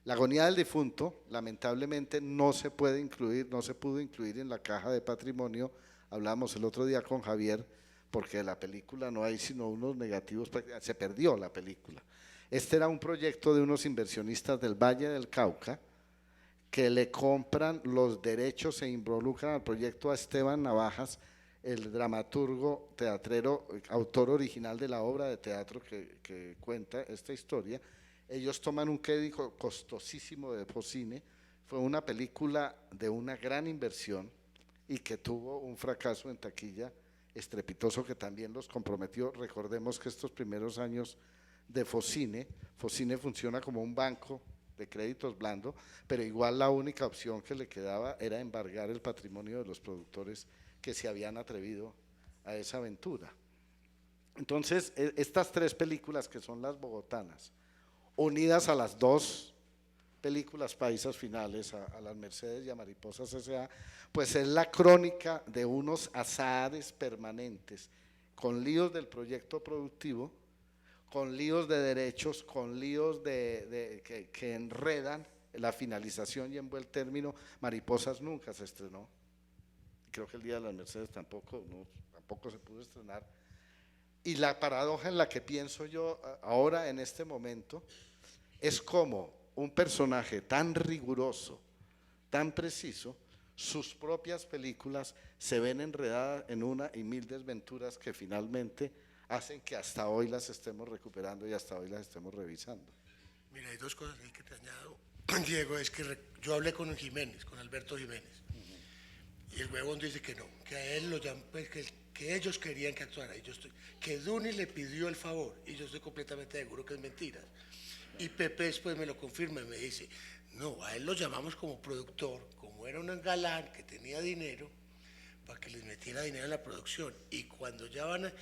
La agonía del difunto lamentablemente no se puede incluir, no se pudo incluir en la caja de patrimonio. Hablábamos el otro día con Javier, porque de la película no hay sino unos negativos, se perdió la película. Este era un proyecto de unos inversionistas del Valle del Cauca que le compran los derechos e involucran al proyecto a Esteban Navajas, el dramaturgo, teatrero, autor original de la obra de teatro que cuenta esta historia. Ellos toman un crédito costosísimo de Focine, fue una película de una gran inversión y que tuvo un fracaso en taquilla estrepitoso que también los comprometió. Recordemos que estos primeros años de Focine funciona como un banco de créditos blando, pero igual la única opción que le quedaba era embargar el patrimonio de los productores que se habían atrevido a esa aventura. Entonces, estas tres películas que son las bogotanas, unidas a las dos películas paisas finales, a Las Mercedes y a Mariposas S.A., pues es la crónica de unos azares permanentes, con líos del proyecto productivo, con líos de derechos, con líos que enredan la finalización y en buen término. Mariposas nunca se estrenó, creo que el Día de las Mercedes tampoco se pudo estrenar. Y la paradoja en la que pienso yo ahora en este momento es como un personaje tan riguroso, tan preciso, sus propias películas se ven enredadas en una y mil desventuras que finalmente hacen que hasta hoy las estemos recuperando y hasta hoy las estemos revisando. Mira, hay dos cosas ahí que te añado, Diego, es que yo hablé con Jiménez, con Alberto Jiménez, y el huevón dice que no, que a él lo llaman, pues, que ellos querían que actuara, que Duni le pidió el favor, y yo estoy completamente seguro que es mentira. Y Pepe después me lo confirma y me dice, no, a él lo llamamos como productor, como era un galán que tenía dinero, para que les metiera dinero en la producción. Y cuando ya van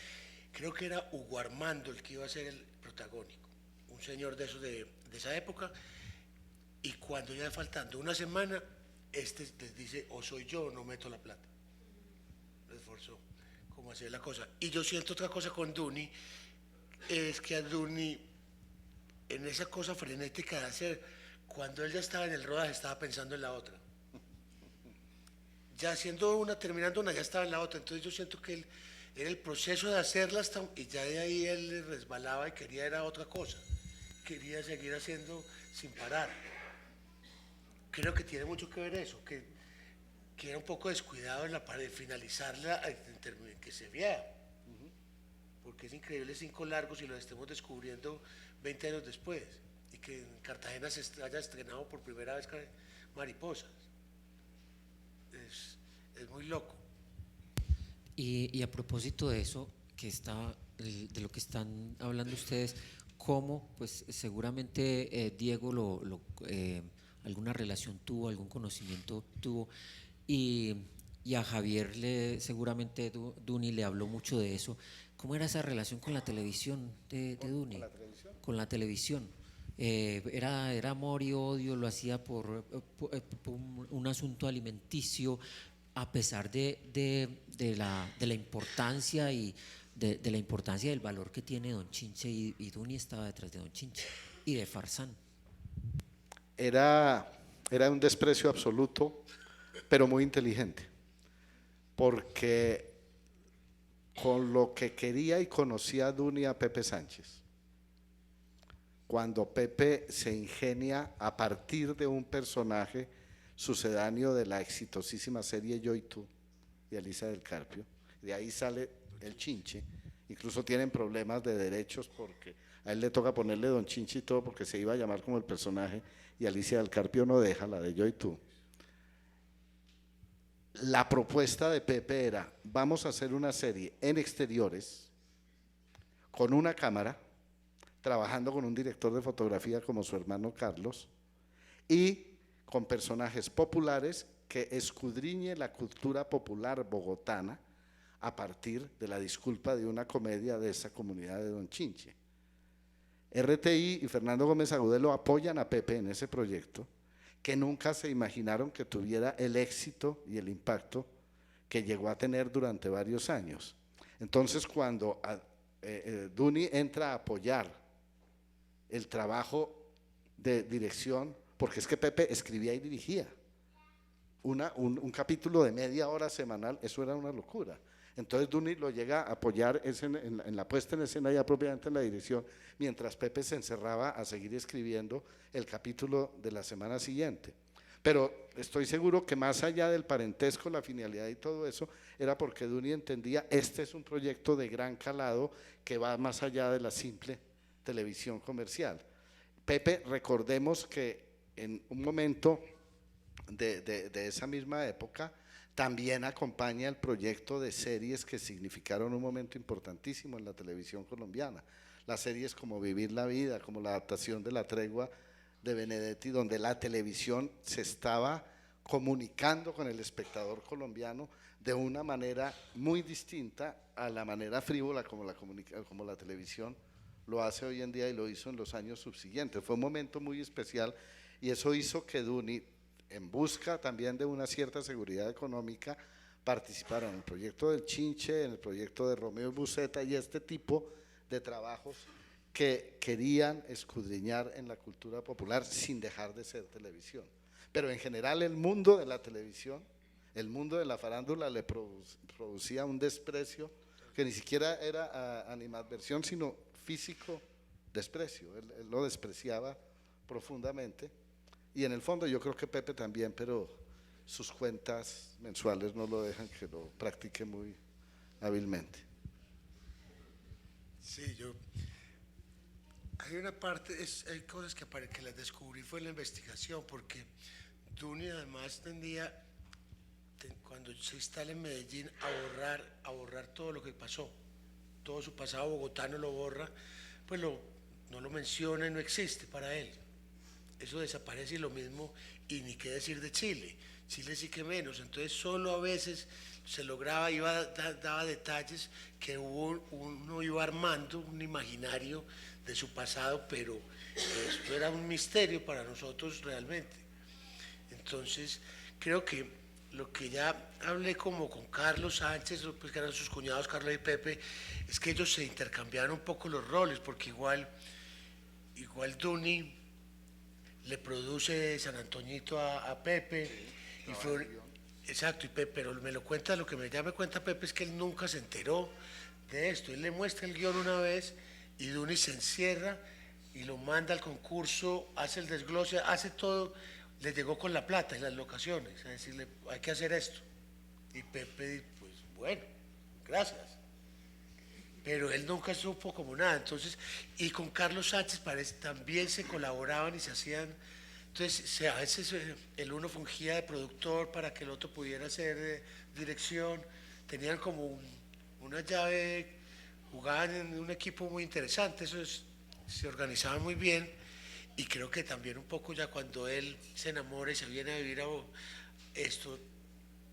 creo que era Hugo Armando el que iba a ser el protagónico, un señor de esos de esa época, y cuando ya faltando una semana, les dice, o soy yo o no meto la plata. Les forzó cómo hacer la cosa. Y yo siento otra cosa con Duni, es que a Duni, en esa cosa frenética de hacer, cuando él ya estaba en el rodaje, estaba pensando en la otra. Ya haciendo una, terminando una, ya estaba en la otra. Entonces yo siento que él, era el proceso de hacerla y ya de ahí él resbalaba y quería era otra cosa. Quería seguir haciendo sin parar. Creo que tiene mucho que ver eso, que era un poco descuidado en la parte de finalizarla, que se vea. Porque es increíble 5 largos y los estemos descubriendo 20 años después, y que en Cartagena se haya estrenado por primera vez Mariposas. Es muy loco. Y a propósito de eso, de lo que están hablando ustedes, ¿cómo? Pues seguramente Diego alguna relación tuvo, algún conocimiento tuvo, y a Javier seguramente Duni le habló mucho de eso. ¿Cómo era esa relación con la televisión de Duni? ¿Con la televisión? Con la televisión. Era amor y odio, lo hacía por un asunto alimenticio. a pesar de la importancia y de la importancia del valor que tiene Don Chinche, y Duni estaba detrás de Don Chinche y de Farsán. Era un desprecio absoluto, pero muy inteligente, porque con lo que quería y conocía Duni a Pepe Sánchez, cuando Pepe se ingenia a partir de un personaje sucedáneo de la exitosísima serie Yo y Tú y Elisa del Carpio, de ahí sale el Chinche, incluso tienen problemas de derechos porque a él le toca ponerle Don Chinche y todo porque se iba a llamar como el personaje y Alicia del Carpio no deja, la de Yo y Tú. La propuesta de Pepe era, vamos a hacer una serie en exteriores, con una cámara, trabajando con un director de fotografía como su hermano Carlos, y con personajes populares que escudriñe la cultura popular bogotana a partir de la disculpa de una comedia de esa comunidad de Don Chinche. RTI y Fernando Gómez Agudelo apoyan a Pepe en ese proyecto, que nunca se imaginaron que tuviera el éxito y el impacto que llegó a tener durante varios años. Entonces, cuando Duni entra a apoyar el trabajo de dirección, porque es que Pepe escribía y dirigía un capítulo de media hora semanal, eso era una locura. Entonces Duni lo llega a apoyar en la puesta en escena, ya propiamente en la dirección, mientras Pepe se encerraba a seguir escribiendo el capítulo de la semana siguiente. Pero estoy seguro que más allá del parentesco, la finalidad y todo eso, era porque Duni entendía, este es un proyecto de gran calado que va más allá de la simple televisión comercial. Pepe, recordemos que en un momento de esa misma época, también acompaña el proyecto de series que significaron un momento importantísimo en la televisión colombiana. Las series como Vivir la Vida, como la adaptación de La Tregua de Benedetti, donde la televisión se estaba comunicando con el espectador colombiano de una manera muy distinta a la manera frívola como la televisión lo hace hoy en día y lo hizo en los años subsiguientes. Fue un momento muy especial y eso hizo que Duni, en busca también de una cierta seguridad económica, participaron en el proyecto del Chinche, en el proyecto de Romeo y Buceta y este tipo de trabajos que querían escudriñar en la cultura popular sin dejar de ser televisión. Pero en general el mundo de la televisión, el mundo de la farándula le producía un desprecio que ni siquiera era animadversión, sino físico desprecio. Él lo despreciaba profundamente. Y en el fondo yo creo que Pepe también, pero sus cuentas mensuales no lo dejan que lo practique muy hábilmente. Sí, hay una parte, hay cosas que las descubrí fue en la investigación, porque Duni además tendía, cuando se instala en Medellín, a borrar todo lo que pasó, todo su pasado bogotano lo borra, pues no lo menciona y no existe para él. Eso desaparece y lo mismo, y ni qué decir de Chile. Chile sí que menos, entonces solo a veces se lograba, daba detalles que uno iba armando un imaginario de su pasado, pero esto era un misterio para nosotros realmente. Entonces creo que lo que ya hablé como con Carlos Sánchez, pues que eran sus cuñados Carlos y Pepe, es que ellos se intercambiaron un poco los roles, porque igual Duni le produce San Antoñito a Pepe, y fue, exacto, pero me lo cuenta, ya me cuenta Pepe es que él nunca se enteró de esto. Él le muestra el guión una vez y Duni se encierra y lo manda al concurso, hace el desglose, hace todo, le llegó con la plata y las locaciones, a decirle, hay que hacer esto. Y Pepe, pues bueno, gracias. Pero él nunca supo como nada. Entonces, y con Carlos Sánchez parece también se colaboraban y se hacían. Entonces, a veces el uno fungía de productor para que el otro pudiera hacer dirección. Tenían como una llave, jugaban en un equipo muy interesante. Se organizaban muy bien. Y creo que también un poco ya cuando él se enamora y se viene a vivir esto,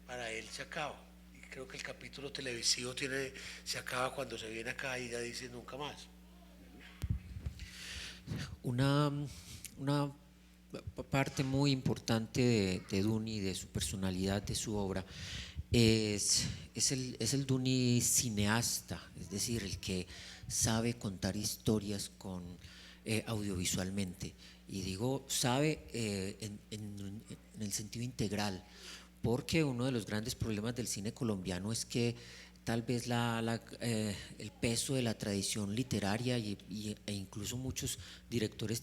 para él se acaba. Creo que el capítulo televisivo se acaba cuando se viene acá y ya dice nunca más. Una parte muy importante de Duni, de su personalidad, de su obra, es el Duni cineasta, es decir, el que sabe contar historias audiovisualmente. Y digo sabe en el sentido integral, porque uno de los grandes problemas del cine colombiano es que tal vez el peso de la tradición literaria e incluso muchos directores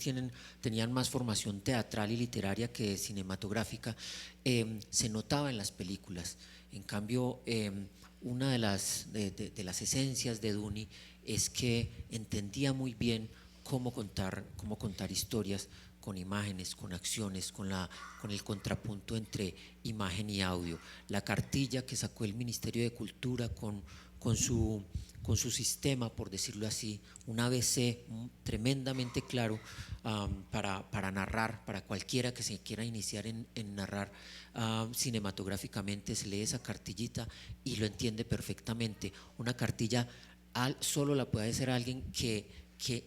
tenían más formación teatral y literaria que cinematográfica, se notaba en las películas. En cambio, una de las esencias de Duni es que entendía muy bien cómo contar historias con imágenes, con acciones, con el contrapunto entre imagen y audio. La cartilla que sacó el Ministerio de Cultura con su sistema, por decirlo así, un ABC tremendamente claro para narrar, para cualquiera que se quiera iniciar en narrar cinematográficamente, se lee esa cartillita y lo entiende perfectamente. Una cartilla solo la puede hacer alguien que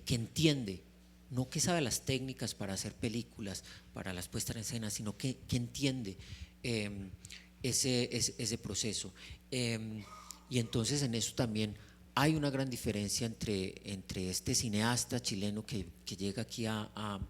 entiende, no que sabe las técnicas para hacer películas, para las puestas en escena, sino que entiende ese proceso. Y entonces en eso también hay una gran diferencia entre este cineasta chileno que llega aquí a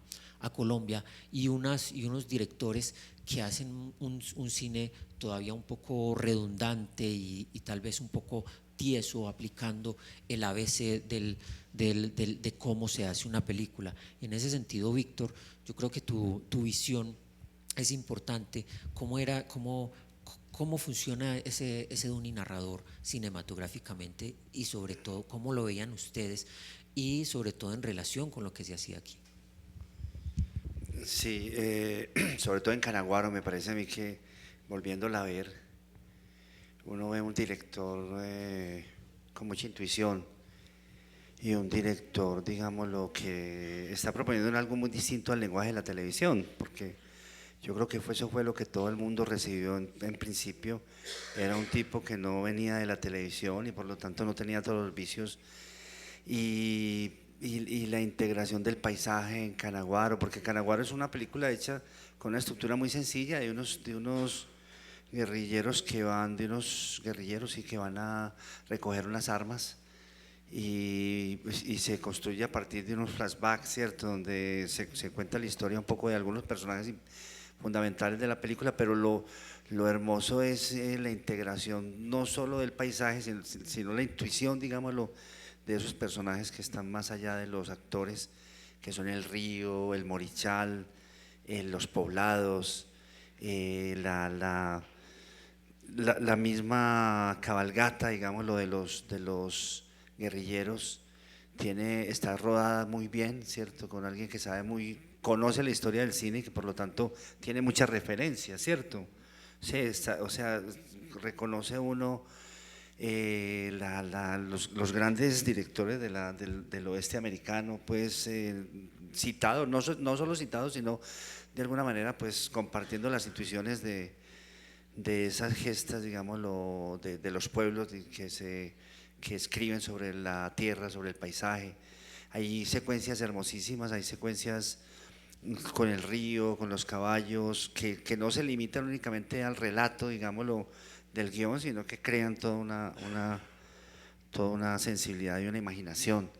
Colombia y unos directores que hacen un cine todavía un poco redundante y tal vez un poco tieso, aplicando el ABC de cómo se hace una película. En ese sentido, Víctor, yo creo que tu visión es importante. ¿Cómo funciona ese Duni narrador cinematográficamente y sobre todo cómo lo veían ustedes y sobre todo en relación con lo que se hacía aquí? Sí, sobre todo en Canaguaro me parece a mí que volviéndola a ver, uno ve un director con mucha intuición y un director, digámoslo, que está proponiendo algo muy distinto al lenguaje de la televisión, porque yo creo que eso fue lo que todo el mundo recibió en principio. Era un tipo que no venía de la televisión y por lo tanto no tenía todos los vicios y la integración del paisaje en Canaguaro, porque Canaguaro es una película hecha con una estructura muy sencilla de unos guerrilleros que van a recoger unas armas y se construye a partir de unos flashbacks, ¿cierto? Donde se cuenta la historia un poco de algunos personajes fundamentales de la película, pero lo hermoso es la integración no solo del paisaje, sino la intuición, digámoslo, de esos personajes que están más allá de los actores, que son el río, el morichal, los poblados, la misma cabalgata, digámoslo, de los guerrilleros, está rodada muy bien, ¿cierto? Con alguien que conoce la historia del cine y que por lo tanto tiene muchas referencias, ¿cierto? Sí, o sea, reconoce uno los grandes directores del oeste americano, pues citados, no solo citados, sino de alguna manera pues compartiendo las intuiciones de esas gestas, digámoslo, de los pueblos que escriben sobre la tierra, sobre el paisaje. Hay secuencias hermosísimas, hay secuencias con el río, con los caballos, que no se limitan únicamente al relato, digámoslo, del guión, sino que crean toda una sensibilidad y una imaginación.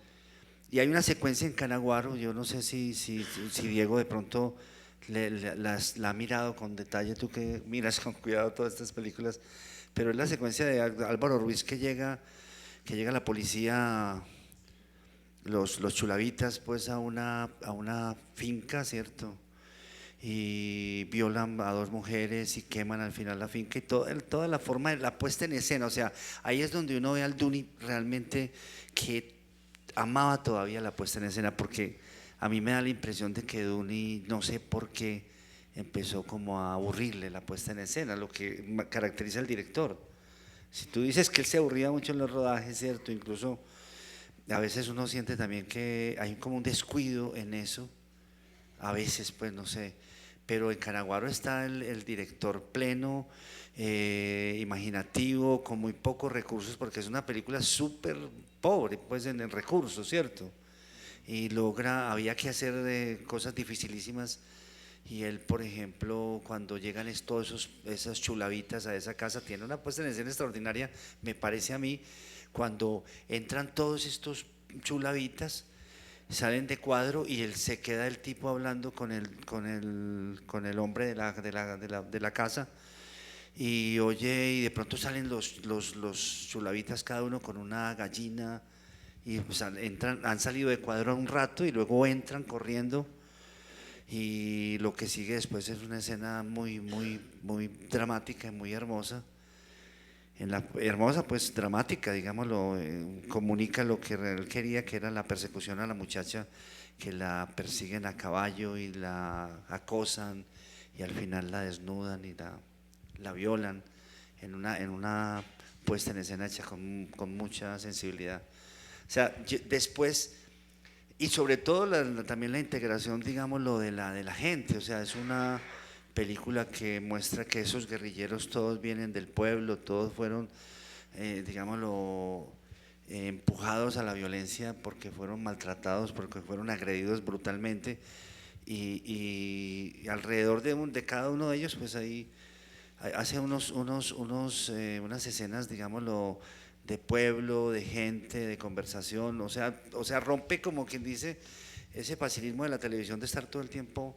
Y hay una secuencia en Canaguaro, yo no sé si Diego de pronto la ha mirado con detalle, tú que miras con cuidado todas estas películas, pero es la secuencia de Álvaro Ruiz que llega la policía, los chulavitas, pues a una finca, ¿cierto? Y violan a dos mujeres y queman al final la finca y toda la forma de la puesta en escena, o sea, ahí es donde uno ve al Duni realmente que amaba todavía la puesta en escena, porque a mí me da la impresión de que Duni, no sé por qué, empezó como a aburrirle la puesta en escena, lo que caracteriza al director. Si tú dices que él se aburría mucho en los rodajes, ¿cierto? Incluso a veces uno siente también que hay como un descuido en eso, a veces pues no sé, pero en Canaguaro está el director pleno, imaginativo, con muy pocos recursos, porque es una película súper pobre pues en recursos, ¿cierto? Y había que hacer cosas dificilísimas y él, por ejemplo, cuando llegan todos esas chulavitas a esa casa, tiene una puesta en escena extraordinaria, me parece a mí, cuando entran todos estos chulavitas, salen de cuadro y él se queda el tipo hablando con el hombre de la casa, y oye, y de pronto salen los chulavitas cada uno con una gallina, y pues han salido de cuadro un rato y luego entran corriendo, y lo que sigue después es una escena muy, muy, muy dramática y muy hermosa. Hermosa, pues dramática, digámoslo, comunica lo que él quería, que era la persecución a la muchacha, que la persiguen a caballo y la acosan y al final la desnudan y la violan en una puesta en escena hecha con mucha sensibilidad. O sea, después, y sobre todo también la integración, digámoslo, de la gente, o sea, es una película que muestra que esos guerrilleros todos vienen del pueblo, todos fueron, digámoslo, empujados a la violencia porque fueron maltratados, porque fueron agredidos brutalmente, y alrededor de cada uno de ellos, pues ahí hace unas escenas, digámoslo, de pueblo, de gente, de conversación, o sea, rompe, como quien dice, ese facilismo de la televisión de estar todo el tiempo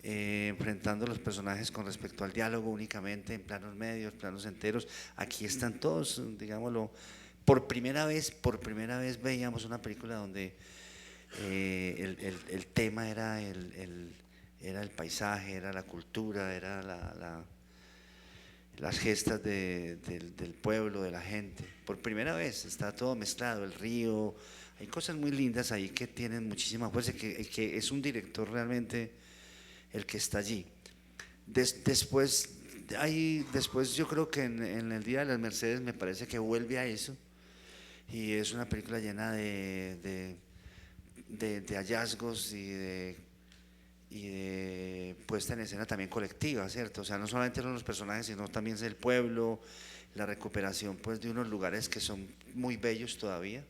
enfrentando los personajes con respecto al diálogo únicamente en planos medios, planos enteros. Aquí están todos, digámoslo, por primera vez veíamos una película donde el tema era el paisaje, era la cultura, era las gestas del pueblo, de la gente. Por primera vez está todo mezclado, el río, hay cosas muy lindas ahí que tienen muchísima fuerza, que es un director realmente el que está allí. Después yo creo que en el Día de las Mercedes me parece que vuelve a eso, y es una película llena de hallazgos y de puesta en escena también colectiva, ¿cierto? O sea, no solamente son los personajes, sino también es el pueblo, la recuperación pues de unos lugares que son muy bellos todavía,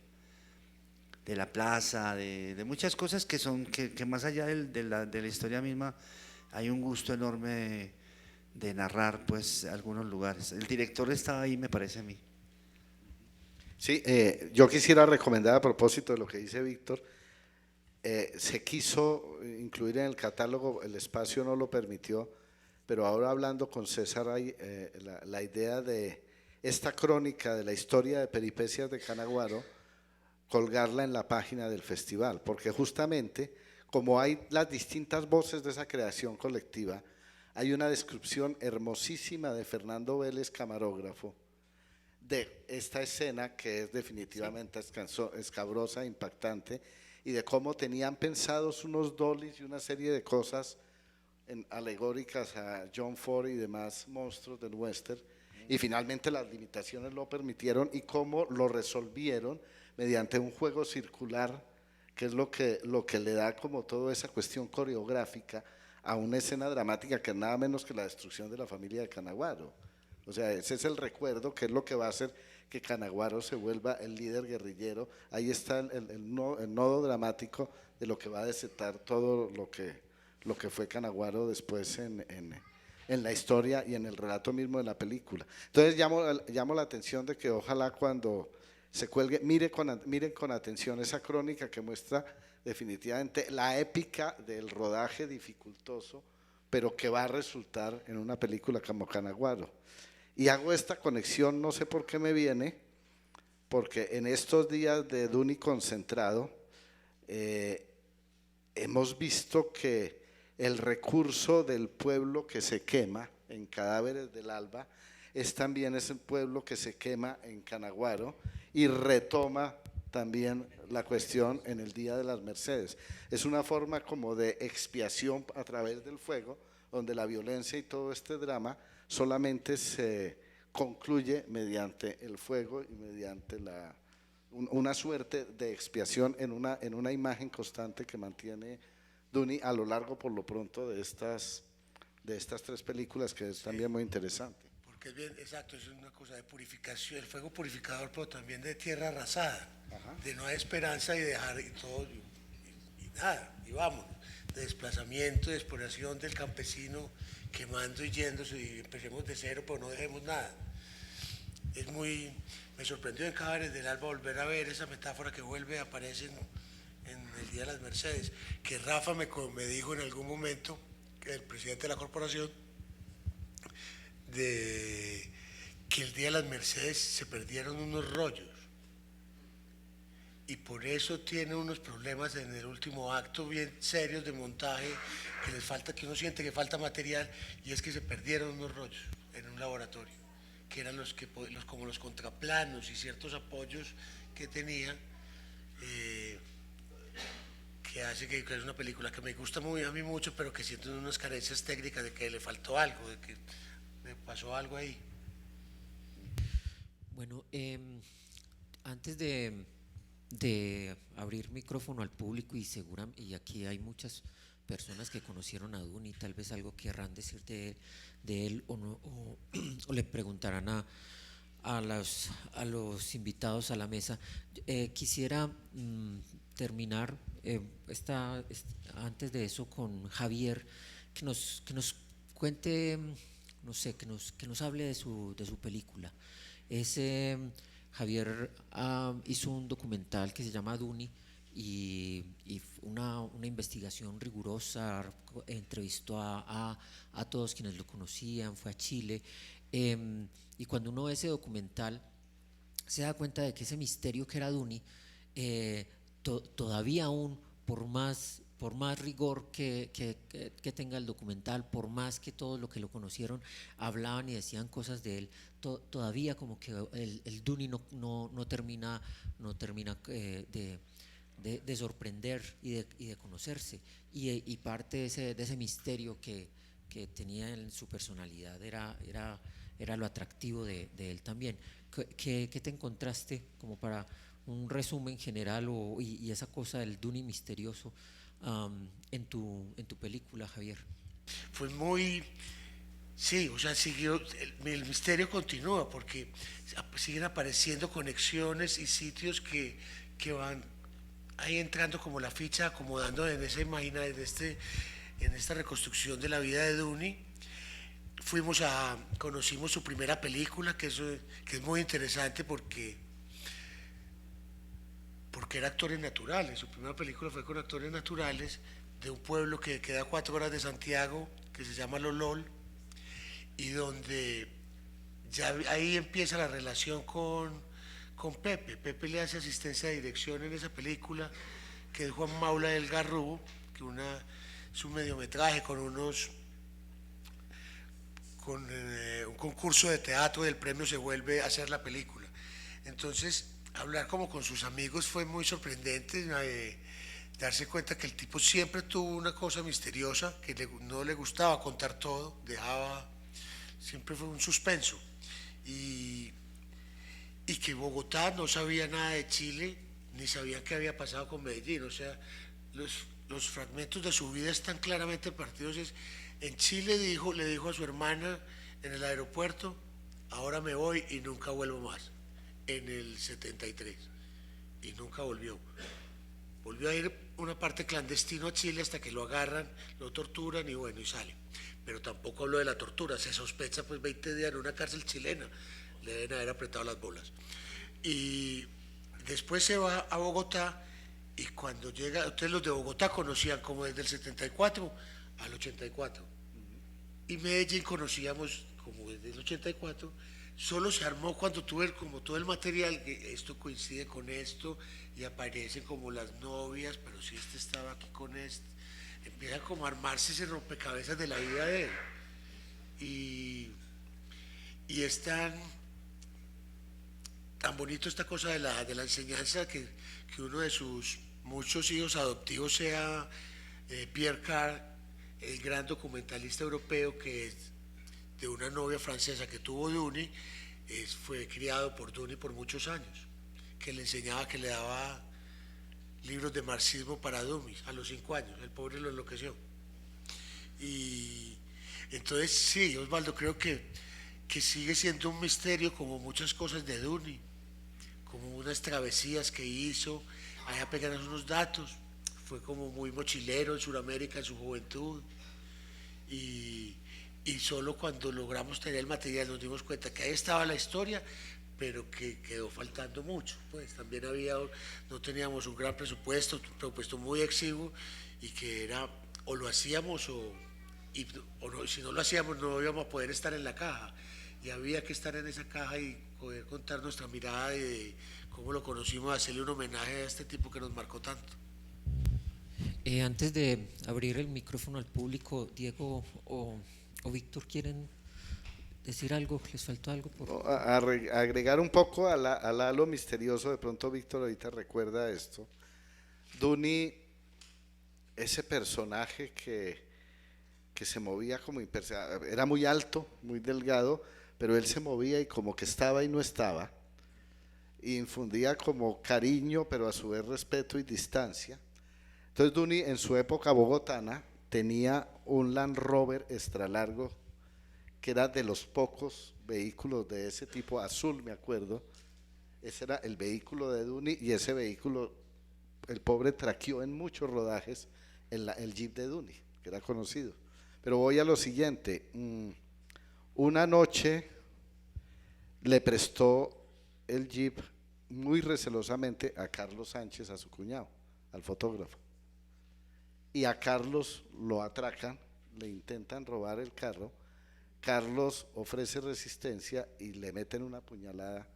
de la plaza, de muchas cosas que más allá de la historia misma, hay un gusto enorme de narrar pues algunos lugares. El director estaba ahí, me parece a mí. Sí, yo quisiera recomendar, a propósito de lo que dice Víctor, se quiso incluir en el catálogo, el espacio no lo permitió, pero ahora hablando con César hay la idea de esta crónica de la historia de peripecias de Canaguaro, colgarla en la página del festival, porque justamente como hay las distintas voces de esa creación colectiva, hay una descripción hermosísima de Fernando Vélez, camarógrafo, de esta escena que es definitivamente escabrosa, impactante, y de cómo tenían pensados unos dollies y una serie de cosas alegóricas a John Ford y demás monstruos del western, y finalmente las limitaciones lo permitieron y cómo lo resolvieron mediante un juego circular, que es lo que le da como toda esa cuestión coreográfica a una escena dramática que es nada menos que la destrucción de la familia de Canaguaro. O sea, ese es el recuerdo, que es lo que va a hacer que Canaguaro se vuelva el líder guerrillero. Ahí está el nodo dramático de lo que va a desatar todo lo que fue Canaguaro después en la historia y en el relato mismo de la película. Entonces llamo la atención de que ojalá cuando se cuelgue, miren con atención esa crónica que muestra definitivamente la épica del rodaje dificultoso, pero que va a resultar en una película como Canaguaro. Y hago esta conexión, no sé por qué me viene, porque en estos días de Duni concentrado hemos visto que el recurso del pueblo que se quema en Cadáveres del Alba es también ese pueblo que se quema en Canaguaro y retoma también la cuestión en el Día de las Mercedes. Es una forma como de expiación a través del fuego, donde la violencia y todo este drama solamente se concluye mediante el fuego y mediante una suerte de expiación en una imagen constante que mantiene Duni a lo largo, por lo pronto, de estas tres películas, que es también muy interesante. Porque es bien, exacto, es una cosa de purificación, el fuego purificador, pero también de tierra arrasada, de no hay esperanza y dejar y todo, y nada, y vamos. de desplazamiento, de exploración del campesino quemando y yéndose, y empecemos de cero, pero no dejemos nada. Me sorprendió en Cabaret del Alba volver a ver esa metáfora que vuelve a aparecer en el Día de las Mercedes, que Rafa me dijo en algún momento, que el presidente de la corporación, de que el Día de las Mercedes se perdieron unos rollos y por eso tiene unos problemas en el último acto bien serios de montaje, que les falta, que uno siente que falta material, y es que se perdieron unos rollos en un laboratorio, que eran como los contraplanos y ciertos apoyos que tenía, que hace que es una película que me gusta muy a mí mucho, pero que siento unas carencias técnicas de que le faltó algo, de que le pasó algo ahí. Bueno, antes de abrir micrófono al público y aquí hay muchas personas que conocieron a Duni, tal vez algo querrán decir de él o, no, o le preguntarán a los invitados a la mesa. Quisiera terminar antes de eso con Javier, que nos cuente, no sé, que nos hable de su película. Javier hizo un documental que se llama Duni y una investigación rigurosa, entrevistó a todos quienes lo conocían, fue a Chile, y cuando uno ve ese documental se da cuenta de que ese misterio que era Duni, todavía aún, por más rigor que tenga el documental, por más que todos los que lo conocieron hablaban y decían cosas de él, todavía como que el Duni no termina de sorprender y de conocerse, y parte de ese misterio que tenía en su personalidad era lo atractivo de él también. ¿Qué te encontraste como para un resumen general y esa cosa del Duni misterioso en tu película, Javier? Fue muy, sí, o sea, el misterio continúa porque siguen apareciendo conexiones y sitios que van ahí entrando como la ficha, acomodando en esa en esta reconstrucción de la vida de Duni. Conocimos su primera película, que es muy interesante porque era actores naturales. Su primera película fue con actores naturales de un pueblo que queda a 4 horas de Santiago, que se llama Lolol, y donde ya ahí empieza la relación con Pepe. Pepe le hace asistencia de dirección en esa película, que es Juan Maula del Garrubo, que es un mediometraje con un concurso de teatro, y el premio se vuelve a hacer la película. Entonces, hablar como con sus amigos fue muy sorprendente, darse cuenta que el tipo siempre tuvo una cosa misteriosa, que no le gustaba contar todo, siempre fue un suspenso, y que Bogotá no sabía nada de Chile, ni sabía qué había pasado con Medellín. O sea, los fragmentos de su vida están claramente partidos. En Chile le dijo a su hermana en el aeropuerto: ahora me voy y nunca vuelvo más, en el 73, y nunca volvió. Volvió a ir una parte clandestino a Chile hasta que lo agarran, lo torturan y bueno, y sale. Pero tampoco habló de la tortura, se sospecha pues 20 días en una cárcel chilena, le deben haber apretado las bolas. Y después se va a Bogotá, y cuando llega, ustedes los de Bogotá conocían como desde el 74 al 84, y Medellín conocíamos como desde el 84, solo se armó cuando tuve como todo el material, que esto coincide con esto, y aparecen como las novias, pero si este estaba aquí con este, empieza como a armarse ese rompecabezas de la vida de él, y es tan bonito esta cosa de la enseñanza, que uno de sus muchos hijos adoptivos sea Pierre Carl, el gran documentalista europeo, que es de una novia francesa que tuvo Duni, fue criado por Duni por muchos años, que le enseñaba, que le daba libros de marxismo para dummies a los 5 años, el pobre lo enloqueció. Y entonces sí, Osvaldo, creo que sigue siendo un misterio, como muchas cosas de Duni, como unas travesías que hizo. Hay apenas unos datos: fue como muy mochilero en Sudamérica en su juventud y, y solo cuando logramos tener el material nos dimos cuenta que ahí estaba la historia, pero que quedó faltando mucho. Pues también no teníamos un gran presupuesto, un presupuesto muy exiguo y que era o lo hacíamos o no, si no lo hacíamos no íbamos a poder estar en la caja y había que estar en esa caja y poder contar nuestra mirada de cómo lo conocimos, hacerle un homenaje a este tipo que nos marcó tanto. Antes de abrir el micrófono al público, Diego o Víctor, ¿quieren decir algo? ¿Les faltó algo? No, agregar un poco al halo misterioso, de pronto Víctor ahorita recuerda esto. Duni, ese personaje que se movía como era muy alto, muy delgado, pero él se movía y como que estaba y no estaba, y infundía como cariño, pero a su vez respeto y distancia. Entonces Duni en su época bogotana tenía un Land Rover extra largo, que era de los pocos vehículos de ese tipo, azul me acuerdo. Ese era el vehículo de Duni y ese vehículo el pobre traqueó en muchos rodajes el Jeep de Duni, que era conocido. Pero voy a lo siguiente, una noche le prestó el Jeep muy recelosamente a Carlos Sánchez, a su cuñado, al fotógrafo. Y a Carlos lo atracan, le intentan robar el carro. Carlos ofrece resistencia y le meten una puñalada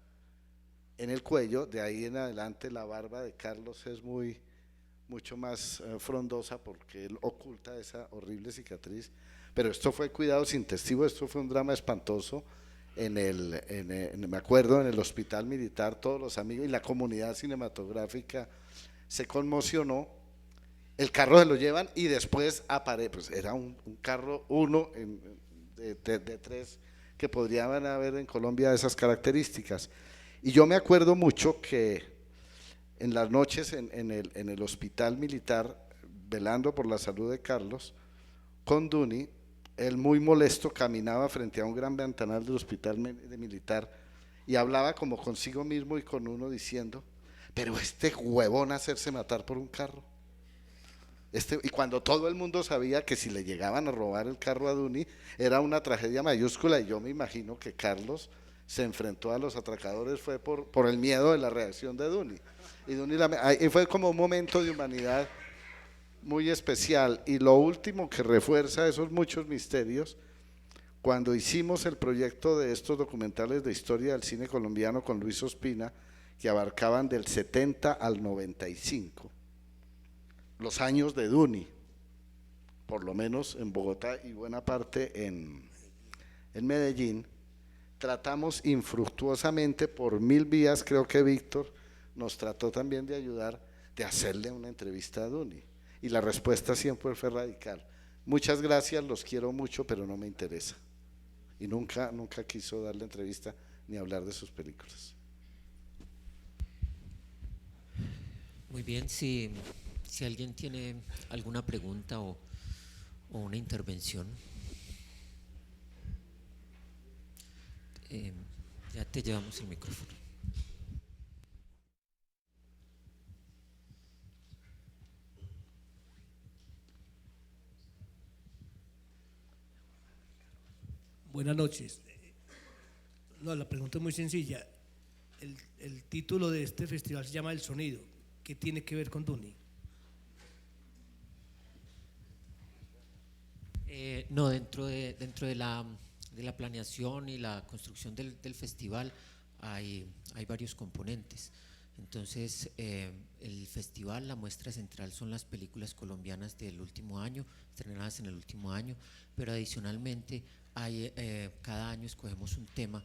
en el cuello. De ahí en adelante la barba de Carlos es mucho más frondosa porque él oculta esa horrible cicatriz. Pero esto fue cuidados intensivos, esto fue un drama espantoso. Me acuerdo, en el hospital militar, todos los amigos y la comunidad cinematográfica se conmocionó. El carro se lo llevan y después aparece, pues era un carro de tres que podrían haber en Colombia de esas características. Y yo me acuerdo mucho que en las noches en el hospital militar, velando por la salud de Carlos, con Duni, él muy molesto caminaba frente a un gran ventanal del hospital militar y hablaba como consigo mismo y con uno diciendo, pero este huevón hacerse matar por un carro. Y cuando todo el mundo sabía que si le llegaban a robar el carro a Duni era una tragedia mayúscula, y yo me imagino que Carlos se enfrentó a los atracadores fue por el miedo de la reacción de Duni. Y fue como un momento de humanidad muy especial. Y lo último que refuerza esos muchos misterios, cuando hicimos el proyecto de estos documentales de historia del cine colombiano con Luis Ospina, que abarcaban del 70 al 95, los años de Duni, por lo menos en Bogotá y buena parte en Medellín, tratamos infructuosamente por 1000 vías, creo que Víctor nos trató también de ayudar, de hacerle una entrevista a Duni, y la respuesta siempre fue radical: muchas gracias, los quiero mucho, pero no me interesa. Y nunca quiso darle entrevista ni hablar de sus películas. Muy bien, si alguien tiene alguna pregunta o una intervención, ya te llevamos el micrófono. Buenas noches. No, la pregunta es muy sencilla. El título de este festival se llama El Sonido. ¿Qué tiene que ver con Duni? No, dentro de la planeación y la construcción del festival hay varios componentes. Entonces, el festival, la muestra central son las películas colombianas del último año, estrenadas en el último año, pero adicionalmente cada año escogemos un tema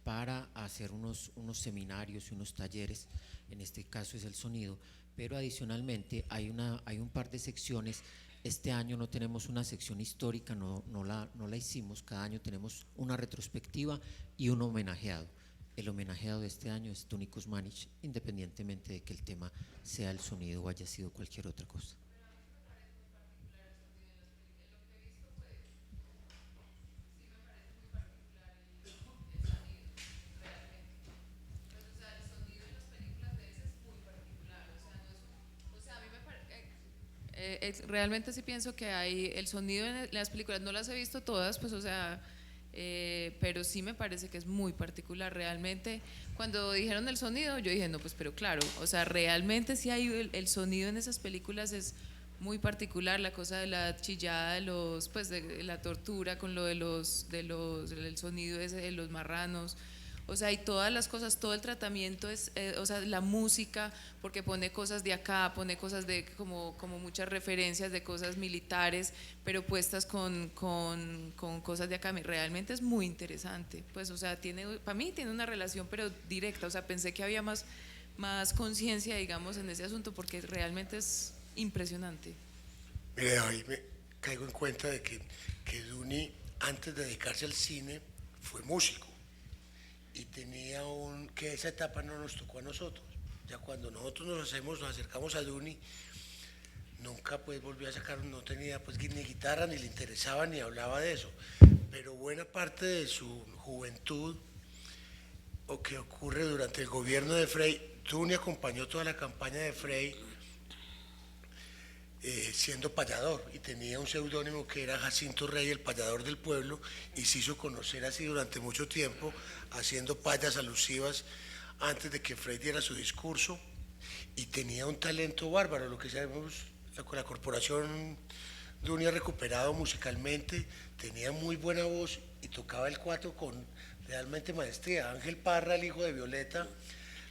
para hacer unos seminarios y unos talleres. En este caso es el sonido, pero adicionalmente hay un par de secciones. Este año no tenemos una sección histórica, no la hicimos. Cada año tenemos una retrospectiva y un homenajeado. El homenajeado de este año es Duni Kuzmanić, independientemente de que el tema sea el sonido o haya sido cualquier otra cosa. realmente sí pienso que hay el sonido en las películas, no las he visto todas, pues o sea, pero sí me parece que es muy particular. Realmente, cuando dijeron el sonido, yo dije, no, pues pero claro, o sea, realmente sí hay el sonido en esas películas es muy particular, la cosa de la chillada de los, pues de la tortura con lo del sonido ese de los marranos. O sea, y todas las cosas, todo el tratamiento es, o sea, la música, porque pone cosas de acá, pone cosas de como muchas referencias de cosas militares, pero puestas con cosas de acá. Realmente es muy interesante. Pues, o sea, para mí tiene una relación, pero directa. O sea, pensé que había más conciencia, digamos, en ese asunto, porque realmente es impresionante. Mire, ahí me caigo en cuenta de que Duni, antes de dedicarse al cine, fue músico. Y tenía que esa etapa no nos tocó a nosotros. Ya cuando nosotros nos acercamos a Duni, nunca pues volvió a sacar, no tenía pues ni guitarra, ni le interesaba, ni hablaba de eso. Pero buena parte de su juventud, o que ocurre durante el gobierno de Frei, Duni acompañó toda la campaña de Frei, siendo payador, y tenía un seudónimo que era Jacinto Rey, el payador del pueblo, y se hizo conocer así durante mucho tiempo, haciendo payas alusivas antes de que Frei diera su discurso, y tenía un talento bárbaro, lo que sabemos, la corporación Duni ha recuperado musicalmente, tenía muy buena voz y tocaba el cuatro con realmente maestría. Ángel Parra, el hijo de Violeta,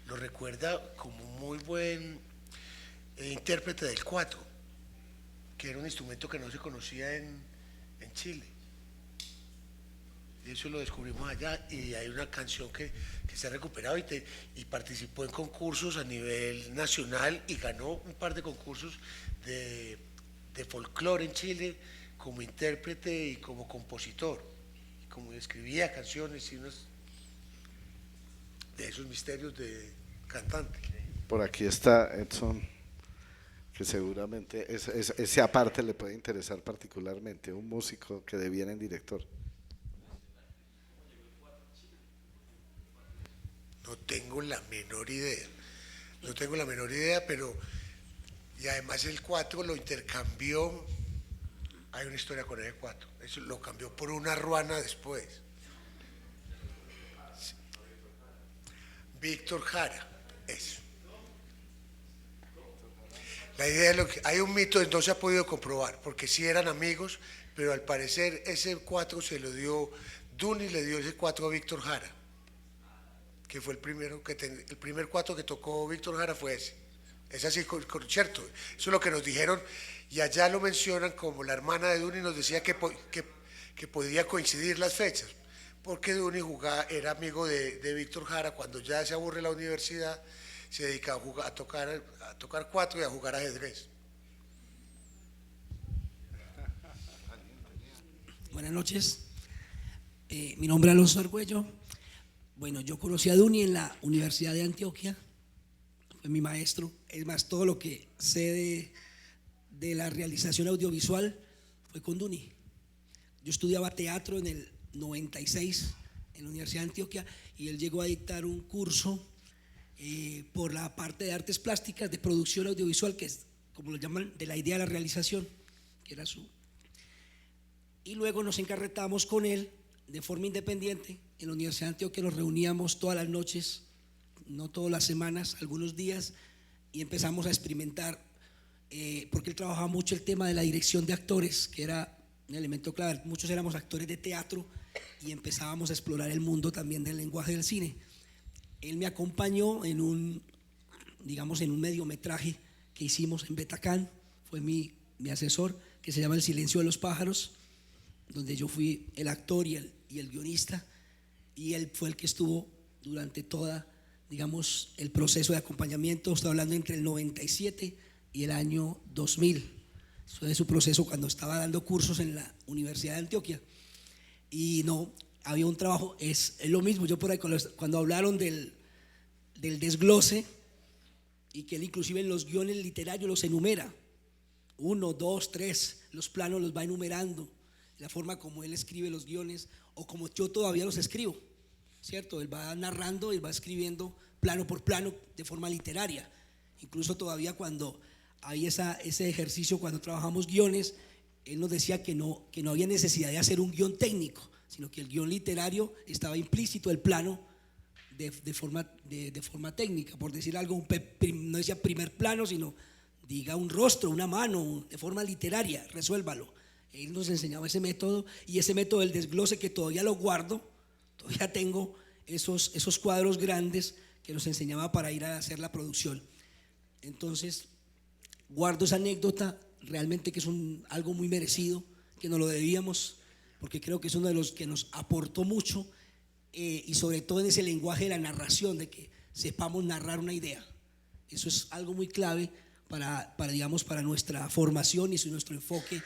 lo recuerda como muy buen intérprete del cuatro, que era un instrumento que no se conocía en Chile. Y eso lo descubrimos allá, y hay una canción que se ha recuperado y participó en concursos a nivel nacional y ganó un par de concursos de folclore en Chile como intérprete y como compositor, y como escribía canciones y unos de esos misterios de cantante. Por aquí está Edson, que seguramente ese aparte le puede interesar particularmente, un músico que deviene en director. No tengo la menor idea, no tengo la menor idea, pero, y además el 4 lo intercambió, hay una historia con el 4, eso lo cambió por una ruana después. Sí. Víctor Jara, eso. La idea es hay un mito que no se ha podido comprobar, porque sí eran amigos, pero al parecer ese 4 se lo dio, Duni le dio ese 4 a Víctor Jara, que fue el primer 4 que tocó Víctor Jara fue ese. Es así, cierto, eso es lo que nos dijeron, y allá lo mencionan como la hermana de Duni nos decía que podía coincidir las fechas, porque Duni era amigo de Víctor Jara. Cuando ya se aburre la universidad, se dedica a tocar 4 y a jugar ajedrez. Buenas noches, mi nombre es Alonso Argüello. Bueno, yo conocí a Duni en la Universidad de Antioquia, fue mi maestro. Es más, todo lo que sé de la realización audiovisual fue con Duni. Yo estudiaba teatro en el 96 en la Universidad de Antioquia, y él llegó a dictar un curso por la parte de artes plásticas, de producción audiovisual, que es como lo llaman, de la idea a la realización, que era su. Y luego nos encarretamos con él de forma independiente. En la Universidad de Antioquia nos reuníamos todas las noches, no todas las semanas, algunos días, y empezamos a experimentar, porque él trabajaba mucho el tema de la dirección de actores, que era un elemento clave. Muchos éramos actores de teatro y empezábamos a explorar el mundo también del lenguaje del cine. Él me acompañó en un mediometraje que hicimos en Betacán, fue mi asesor, que se llama El silencio de los pájaros, donde yo fui el actor y el guionista, y él fue el que estuvo durante toda, digamos, el proceso de acompañamiento. Estoy hablando entre el 97 y el año 2000. Eso es su proceso cuando estaba dando cursos en la Universidad de Antioquia. Y no, había un trabajo, es lo mismo. Yo por ahí cuando hablaron del desglose, y que él inclusive en los guiones literarios los enumera, 1, 2, 3, los planos los va enumerando, la forma como él escribe los guiones, o como yo todavía los escribo, ¿cierto? Él va narrando, él va escribiendo plano por plano de forma literaria. Incluso todavía cuando hay ese ejercicio cuando trabajamos guiones. Él nos decía que no había necesidad de hacer un guión técnico, sino que el guión literario estaba implícito, el plano de forma técnica, por decir algo, no decía primer plano, sino diga un rostro, una mano, de forma literaria, resuélvalo. Él nos enseñaba ese método, y ese método del desglose que todavía lo guardo, todavía tengo esos cuadros grandes que nos enseñaba para ir a hacer la producción. Entonces, guardo esa anécdota, realmente que es algo muy merecido, que nos lo debíamos, porque creo que es uno de los que nos aportó mucho, y sobre todo en ese lenguaje de la narración, de que sepamos narrar una idea. Eso es algo muy clave para nuestra formación y nuestro enfoque.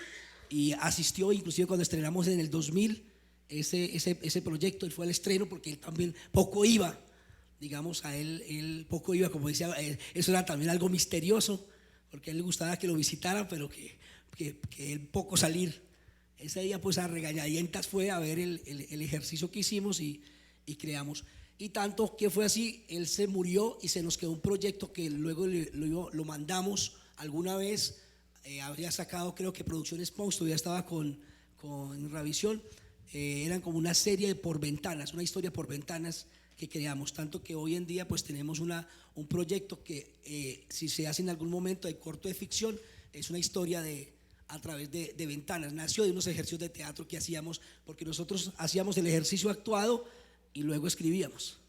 Y asistió inclusive cuando estrenamos en el 2000 ese proyecto. Él fue al estreno porque él también poco iba, digamos, a él poco iba, como decía, eso era también algo misterioso, porque a él le gustaba que lo visitaran, pero que él poco salir. Ese día pues a regañadientas fue a ver el ejercicio que hicimos y creamos. Y tanto que fue así, él se murió y se nos quedó un proyecto que luego lo mandamos alguna vez. Había sacado, creo que Producciones Pons, todavía estaba con Ravisión. Eran como una serie por ventanas, una historia por ventanas que creamos, tanto que hoy en día pues tenemos un proyecto que si se hace en algún momento de corto de ficción, es una historia a través de ventanas. Nació de unos ejercicios de teatro que hacíamos, porque nosotros hacíamos el ejercicio actuado y luego escribíamos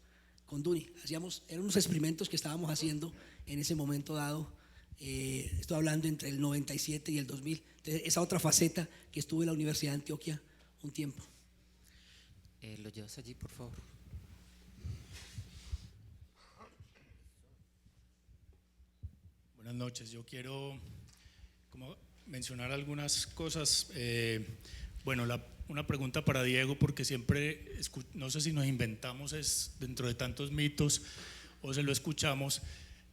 con Duni. Eran unos experimentos que estábamos haciendo en ese momento dado. Estoy hablando entre el 97 y el 2000. Entonces, esa otra faceta que estuve en la Universidad de Antioquia un tiempo. Lo llevas allí, por favor. Buenas noches. Yo quiero mencionar algunas cosas. Bueno, una pregunta para Diego, porque siempre, no sé si nos inventamos es dentro de tantos mitos o se lo escuchamos,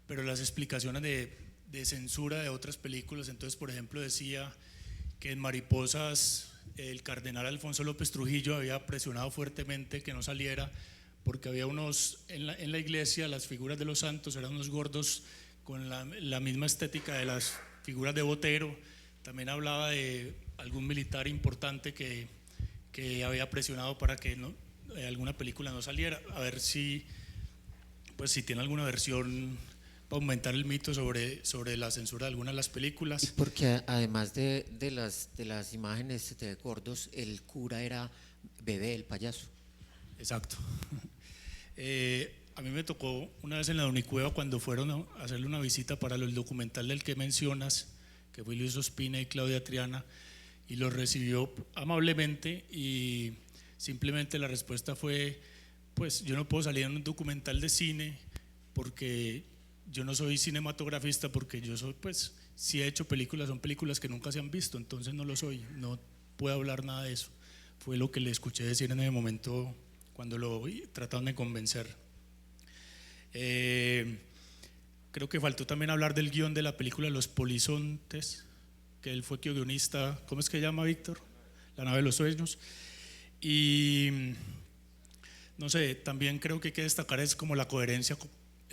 pero las explicaciones de censura de otras películas. Entonces, por ejemplo, decía que en Mariposas el cardenal Alfonso López Trujillo había presionado fuertemente que no saliera porque había unos, en la iglesia, las figuras de los santos eran unos gordos con la misma estética de las figuras de Botero. También hablaba de algún militar importante que había presionado para que alguna película no saliera. A ver si tiene alguna versión para aumentar el mito sobre la censura de algunas de las películas. Porque además de las imágenes de gordos, el cura era Bebé, el payaso. Exacto. A mí me tocó una vez en la Unicueva cuando fueron a hacerle una visita para el documental del que mencionas, que fue Luis Ospina y Claudia Triana, y los recibió amablemente, y simplemente la respuesta fue: pues yo no puedo salir en un documental de cine porque yo no soy cinematografista, porque yo soy, pues si he hecho películas, son películas que nunca se han visto, entonces no lo soy, no puedo hablar nada de eso. Fue lo que le escuché decir en ese momento cuando lo trataron de convencer. Creo que faltó también hablar del guión de la película Los Polizontes, que él fue guionista. ¿Cómo es que se llama, Víctor? La nave de los sueños. Y no sé, también creo que hay que destacar es como la coherencia,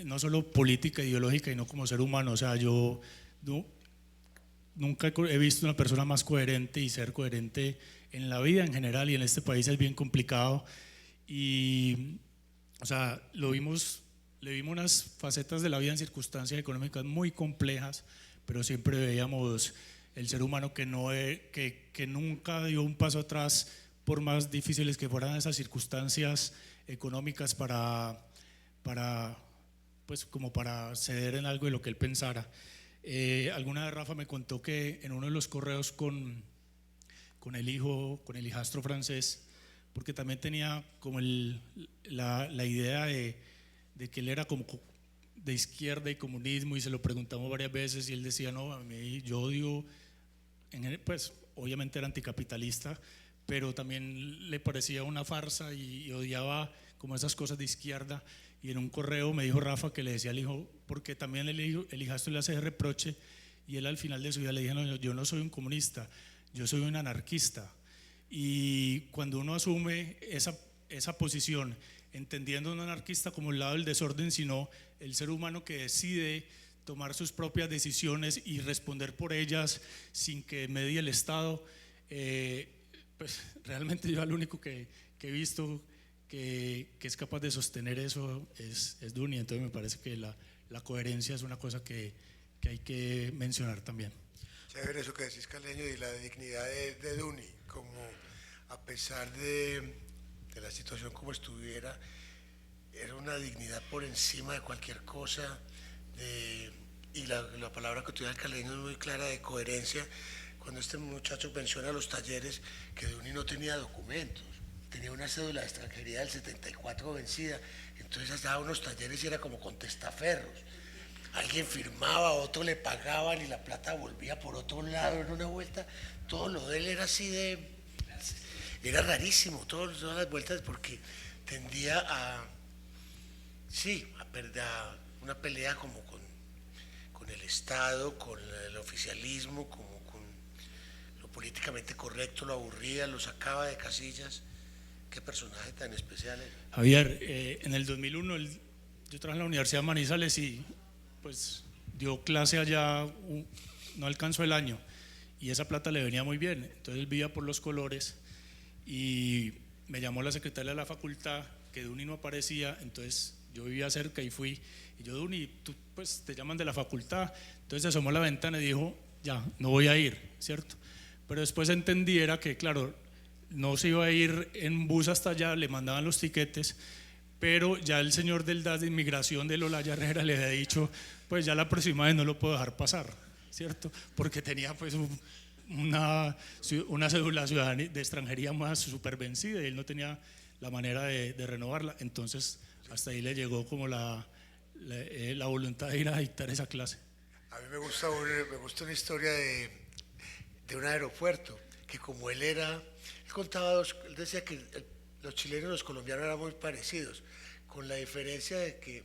no solo política, ideológica, y no como ser humano. O sea, yo nunca he visto una persona más coherente, y ser coherente en la vida en general y en este país es bien complicado. Y, o sea, le vimos unas facetas de la vida en circunstancias económicas muy complejas, pero siempre veíamos el ser humano que nunca dio un paso atrás, por más difíciles que fueran esas circunstancias económicas, para ceder en algo de lo que él pensara. Alguna vez Rafa me contó que en uno de los correos con el hijastro francés, porque también tenía como la idea de que él era como de izquierda y comunismo, y se lo preguntamos varias veces y él decía: no, a mí yo odio, pues obviamente era anticapitalista, pero también le parecía una farsa y odiaba como esas cosas de izquierda. Y en un correo me dijo Rafa que le decía al hijo, porque también el hijastro le hace reproche, y él al final de su vida le dijo: no, yo no soy un comunista, yo soy un anarquista. Y cuando uno asume esa posición, entendiendo a un anarquista como el lado del desorden, sino el ser humano que decide tomar sus propias decisiones y responder por ellas sin que medie el Estado, pues realmente yo al único que he visto que es capaz de sostener eso es Duni. Entonces me parece que la coherencia es una cosa que hay que mencionar también. Chévere eso que decís, Caleño, y la dignidad de Duni, como a pesar de la situación como estuviera, era una dignidad por encima de cualquier cosa, y la palabra que utiliza el Caleño es muy clara, de coherencia. Cuando este muchacho menciona los talleres, que Duni no tenía documentos, tenía una cédula de extranjería del 74 vencida, entonces daba unos talleres y era como con testaferros. Alguien firmaba, otro le pagaban y la plata volvía por otro lado en una vuelta. Todo lo de él era así era rarísimo, todas las vueltas, porque tendía a perder una pelea como con el Estado, con el oficialismo, como con lo políticamente correcto, lo aburría, lo sacaba de casillas. Qué personaje tan especial era. Javier, en el 2001 yo trabajé en la Universidad de Manizales y pues dio clase allá, no alcanzó el año y esa plata le venía muy bien, entonces él vivía por Los Colores y me llamó la secretaria de la facultad que Duni no aparecía, entonces yo vivía cerca y fui, y yo, Duni, tú pues te llaman de la facultad, entonces asomó a la ventana y dijo, ya, no voy a ir, ¿cierto? Pero después entendiera que claro, no se iba a ir en bus hasta allá, le mandaban los tiquetes, pero ya el señor del DAS de inmigración de Olaya Herrera le había dicho, pues ya la próxima vez no lo puedo dejar pasar, ¿cierto? Porque tenía pues una cédula de extranjería más súper vencida y él no tenía la manera de renovarla, entonces hasta ahí le llegó como la voluntad de ir a dictar esa clase. A mí me gusta una historia de un aeropuerto, que como él contaba él decía que los chilenos y los colombianos eran muy parecidos, con la diferencia de que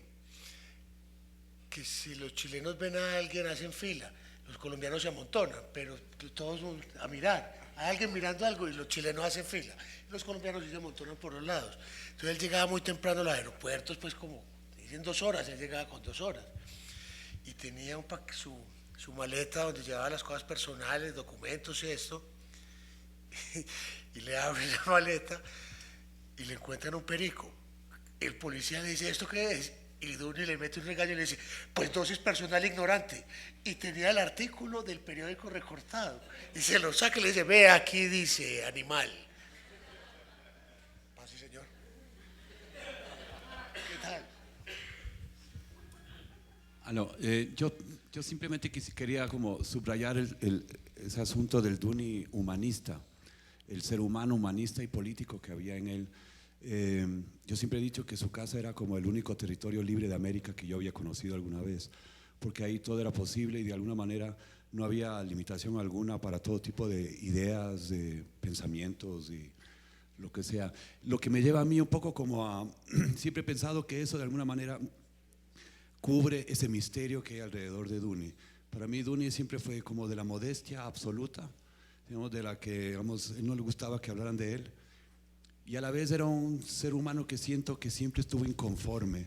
si los chilenos ven a alguien hacen fila, los colombianos se amontonan, pero todos a mirar, hay alguien mirando algo y los chilenos hacen fila, los colombianos sí se amontonan por los lados. Entonces él llegaba muy temprano a los aeropuertos, pues como dicen 2 horas, él llegaba con 2 horas y tenía su maleta donde llevaba las cosas personales, documentos y esto, y le abren la maleta y le encuentran un perico. El policía le dice, ¿esto qué es? Y Duni le mete un regaño y le dice, pues dosis personal ignorante. Y tenía el artículo del periódico recortado. Y se lo saca y le dice, ve, aquí dice animal. Pase, señor. ¿Qué tal? Yo simplemente quería como subrayar ese asunto del Duni humanista, el ser humano humanista y político que había en él. Yo siempre he dicho que su casa era como el único territorio libre de América que yo había conocido alguna vez, porque ahí todo era posible y de alguna manera no había limitación alguna para todo tipo de ideas, de pensamientos y lo que sea. Lo que me lleva a mí un poco como a, siempre he pensado que eso de alguna manera cubre ese misterio que hay alrededor de Duni. Para mí Duni siempre fue como de la modestia absoluta, digamos, de la que, digamos, él no le gustaba que hablaran de él. Y a la vez era un ser humano que siento que siempre estuvo inconforme,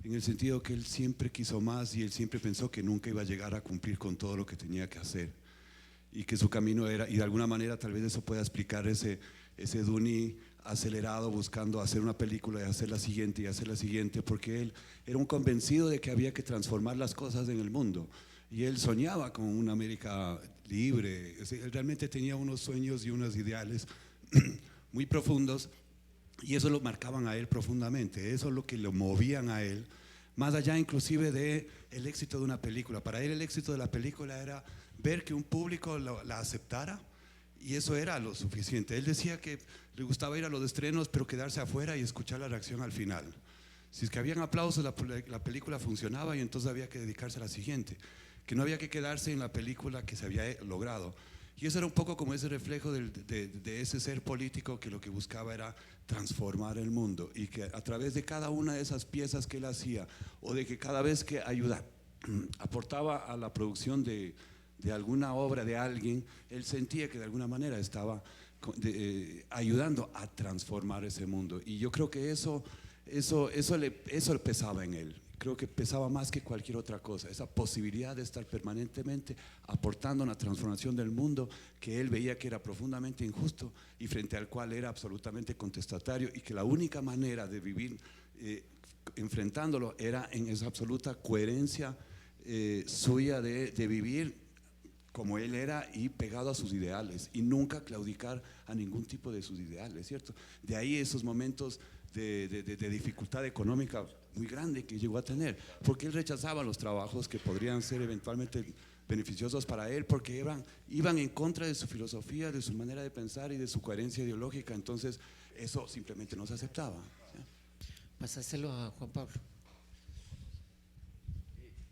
en el sentido que él siempre quiso más y él siempre pensó que nunca iba a llegar a cumplir con todo lo que tenía que hacer. Y que su camino era, y de alguna manera tal vez eso pueda explicar ese Duni acelerado buscando hacer una película y hacer la siguiente y hacer la siguiente, porque él era un convencido de que había que transformar las cosas en el mundo. Y él soñaba con una América libre, él realmente tenía unos sueños y unos ideales muy profundos y eso lo marcaban a él profundamente, eso es lo que lo movían a él, más allá inclusive de el éxito de una película. Para él el éxito de la película era ver que un público la aceptara y eso era lo suficiente. Él decía que le gustaba ir a los estrenos pero quedarse afuera y escuchar la reacción al final. Si es que habían aplausos, la película funcionaba y entonces había que dedicarse a la siguiente, que no había que quedarse en la película que se había logrado. Y eso era un poco como ese reflejo de ese ser político que lo que buscaba era transformar el mundo y que a través de cada una de esas piezas que él hacía o de que cada vez que aportaba a la producción de alguna obra de alguien, él sentía que de alguna manera estaba ayudando a transformar ese mundo. Y yo creo que eso pesaba en él, creo que pesaba más que cualquier otra cosa, esa posibilidad de estar permanentemente aportando una transformación del mundo que él veía que era profundamente injusto y frente al cual era absolutamente contestatario, y que la única manera de vivir enfrentándolo era en esa absoluta coherencia suya de vivir como él era y pegado a sus ideales y nunca claudicar a ningún tipo de sus ideales, ¿cierto? De ahí esos momentos de dificultad económica muy grande que llegó a tener, porque él rechazaba los trabajos que podrían ser eventualmente beneficiosos para él, porque iban en contra de su filosofía, de su manera de pensar y de su coherencia ideológica. Entonces eso simplemente no se aceptaba, ¿sí? Pasáselo a Juan Pablo.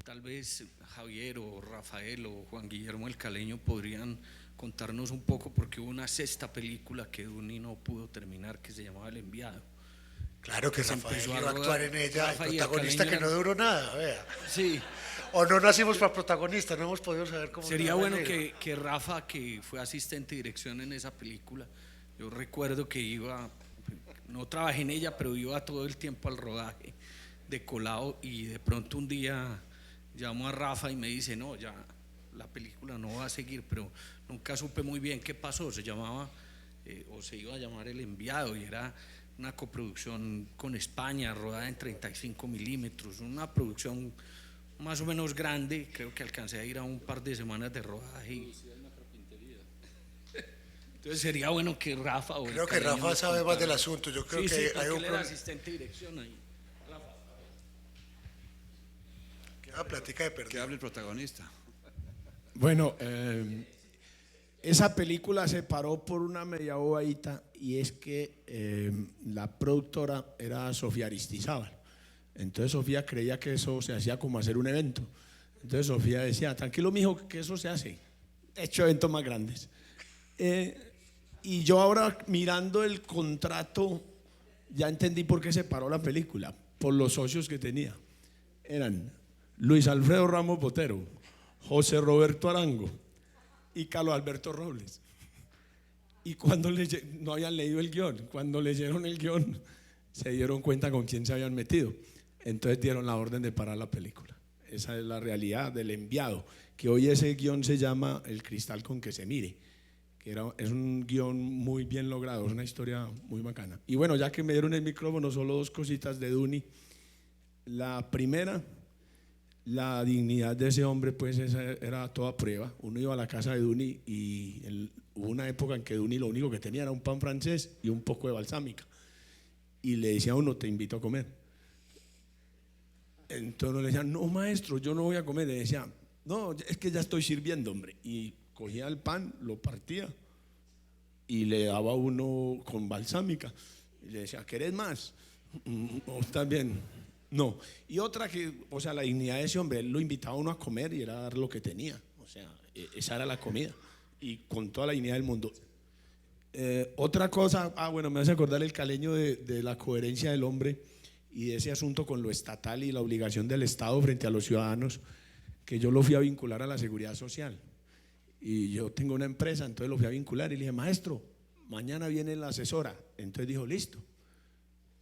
Tal vez Javier o Rafael o Juan Guillermo el Caleño podrían contarnos un poco, porque hubo una sexta película que Duni no pudo terminar que se llamaba El Enviado. Claro que Se Rafael empezó iba a a actuar rodar. en ella, Rafa el y el protagonista que Caleño no duró nada, vea. Sí. O no nacimos para protagonistas, no hemos podido saber cómo. Sería nos va a bueno ir. que Rafa, que fue asistente de dirección en esa película, yo recuerdo que iba, no trabajé en ella, pero iba todo el tiempo al rodaje de colado, y de pronto un día llamo a Rafa y me dice, no, ya la película no va a seguir, pero nunca supe muy bien qué pasó. Se llamaba o se iba a llamar El Enviado, y era una coproducción con España, rodada en 35 milímetros, una producción más o menos grande. Creo que alcancé a ir a un par de semanas de rodaje. Entonces sería bueno que Rafa o Creo el que Caleño Rafa nos sabe más del contara. asunto. Yo creo Sí, que sí, hay porque un él era problema. asistente de dirección ahí. Queda plática de perder. Que hable el protagonista. Bueno, esa película se paró por una media bobadita, y es que la productora era Sofía Aristizábal. Entonces Sofía creía que eso se hacía como hacer un evento. Entonces Sofía decía, tranquilo mijo, que eso se hace, he hecho eventos más grandes. Y yo ahora mirando el contrato ya entendí por qué se paró la película, por los socios que tenía. Eran Luis Alfredo Ramos Botero, José Roberto Arango y Carlos Alberto Robles. Y cuando no habían leído el guión, cuando leyeron el guión se dieron cuenta con quién se habían metido. Entonces dieron la orden de parar la película. Esa es la realidad del Enviado, que hoy ese guión se llama El cristal con que se mire, que es un guión muy bien logrado, es una historia muy bacana. Y bueno, ya que me dieron el micrófono, solo dos cositas de Duni. La primera, la dignidad de ese hombre, pues esa era toda prueba. Uno iba a la casa de Duni y hubo una época en que Duni lo único que tenía era un pan francés y un poco de balsámica, y le decía a uno, te invito a comer. Entonces le decían, no maestro, yo no voy a comer. Le decía, no, es que ya estoy sirviendo, hombre. Y cogía el pan, lo partía y le daba a uno con balsámica, y le decía, ¿querés más? ¿O estás bien? No. Y otra que, o sea, la dignidad de ese hombre, él lo invitaba a uno a comer y era dar lo que tenía, o sea, esa era la comida, y con toda la dignidad del mundo. Otra cosa, bueno, me hace acordar el Caleño de la coherencia del hombre y de ese asunto con lo estatal y la obligación del Estado frente a los ciudadanos, que yo lo fui a vincular a la seguridad social. Y yo tengo una empresa, entonces lo fui a vincular y le dije, maestro, mañana viene la asesora. Entonces dijo, listo.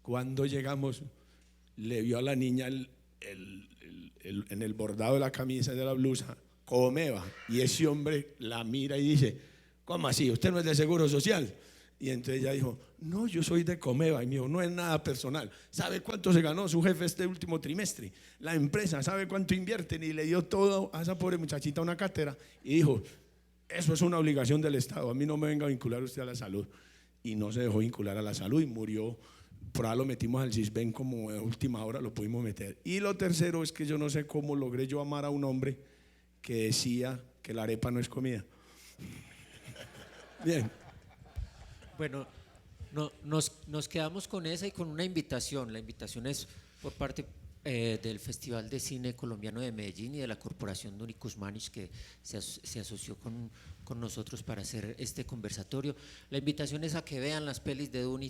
Cuando llegamos, le vio a la niña en el bordado de la camisa y de la blusa, Comeva, y ese hombre la mira y dice, ¿cómo así? ¿Usted no es de Seguro Social? Y entonces ella dijo, no, yo soy de Comeva. Y me dijo, no es nada personal. ¿Sabe cuánto se ganó su jefe este último trimestre? La empresa, ¿sabe cuánto invierten? Y le dio todo a esa pobre muchachita una cátedra y dijo, eso es una obligación del Estado, a mí no me venga a vincular usted a la salud. Y no se dejó vincular a la salud y murió. Por ahí lo metimos al CISBEN como a última hora, lo pudimos meter. Y lo tercero es que yo no sé cómo logré yo amar a un hombre que decía que la arepa no es comida. Bien. Bueno, nos quedamos con esa y con una invitación. La invitación es por parte del Festival de Cine Colombiano de Medellín y de la Corporación Duni Kuzmanić, que se asoció con nosotros para hacer este conversatorio. La invitación es a que vean las pelis de Duni.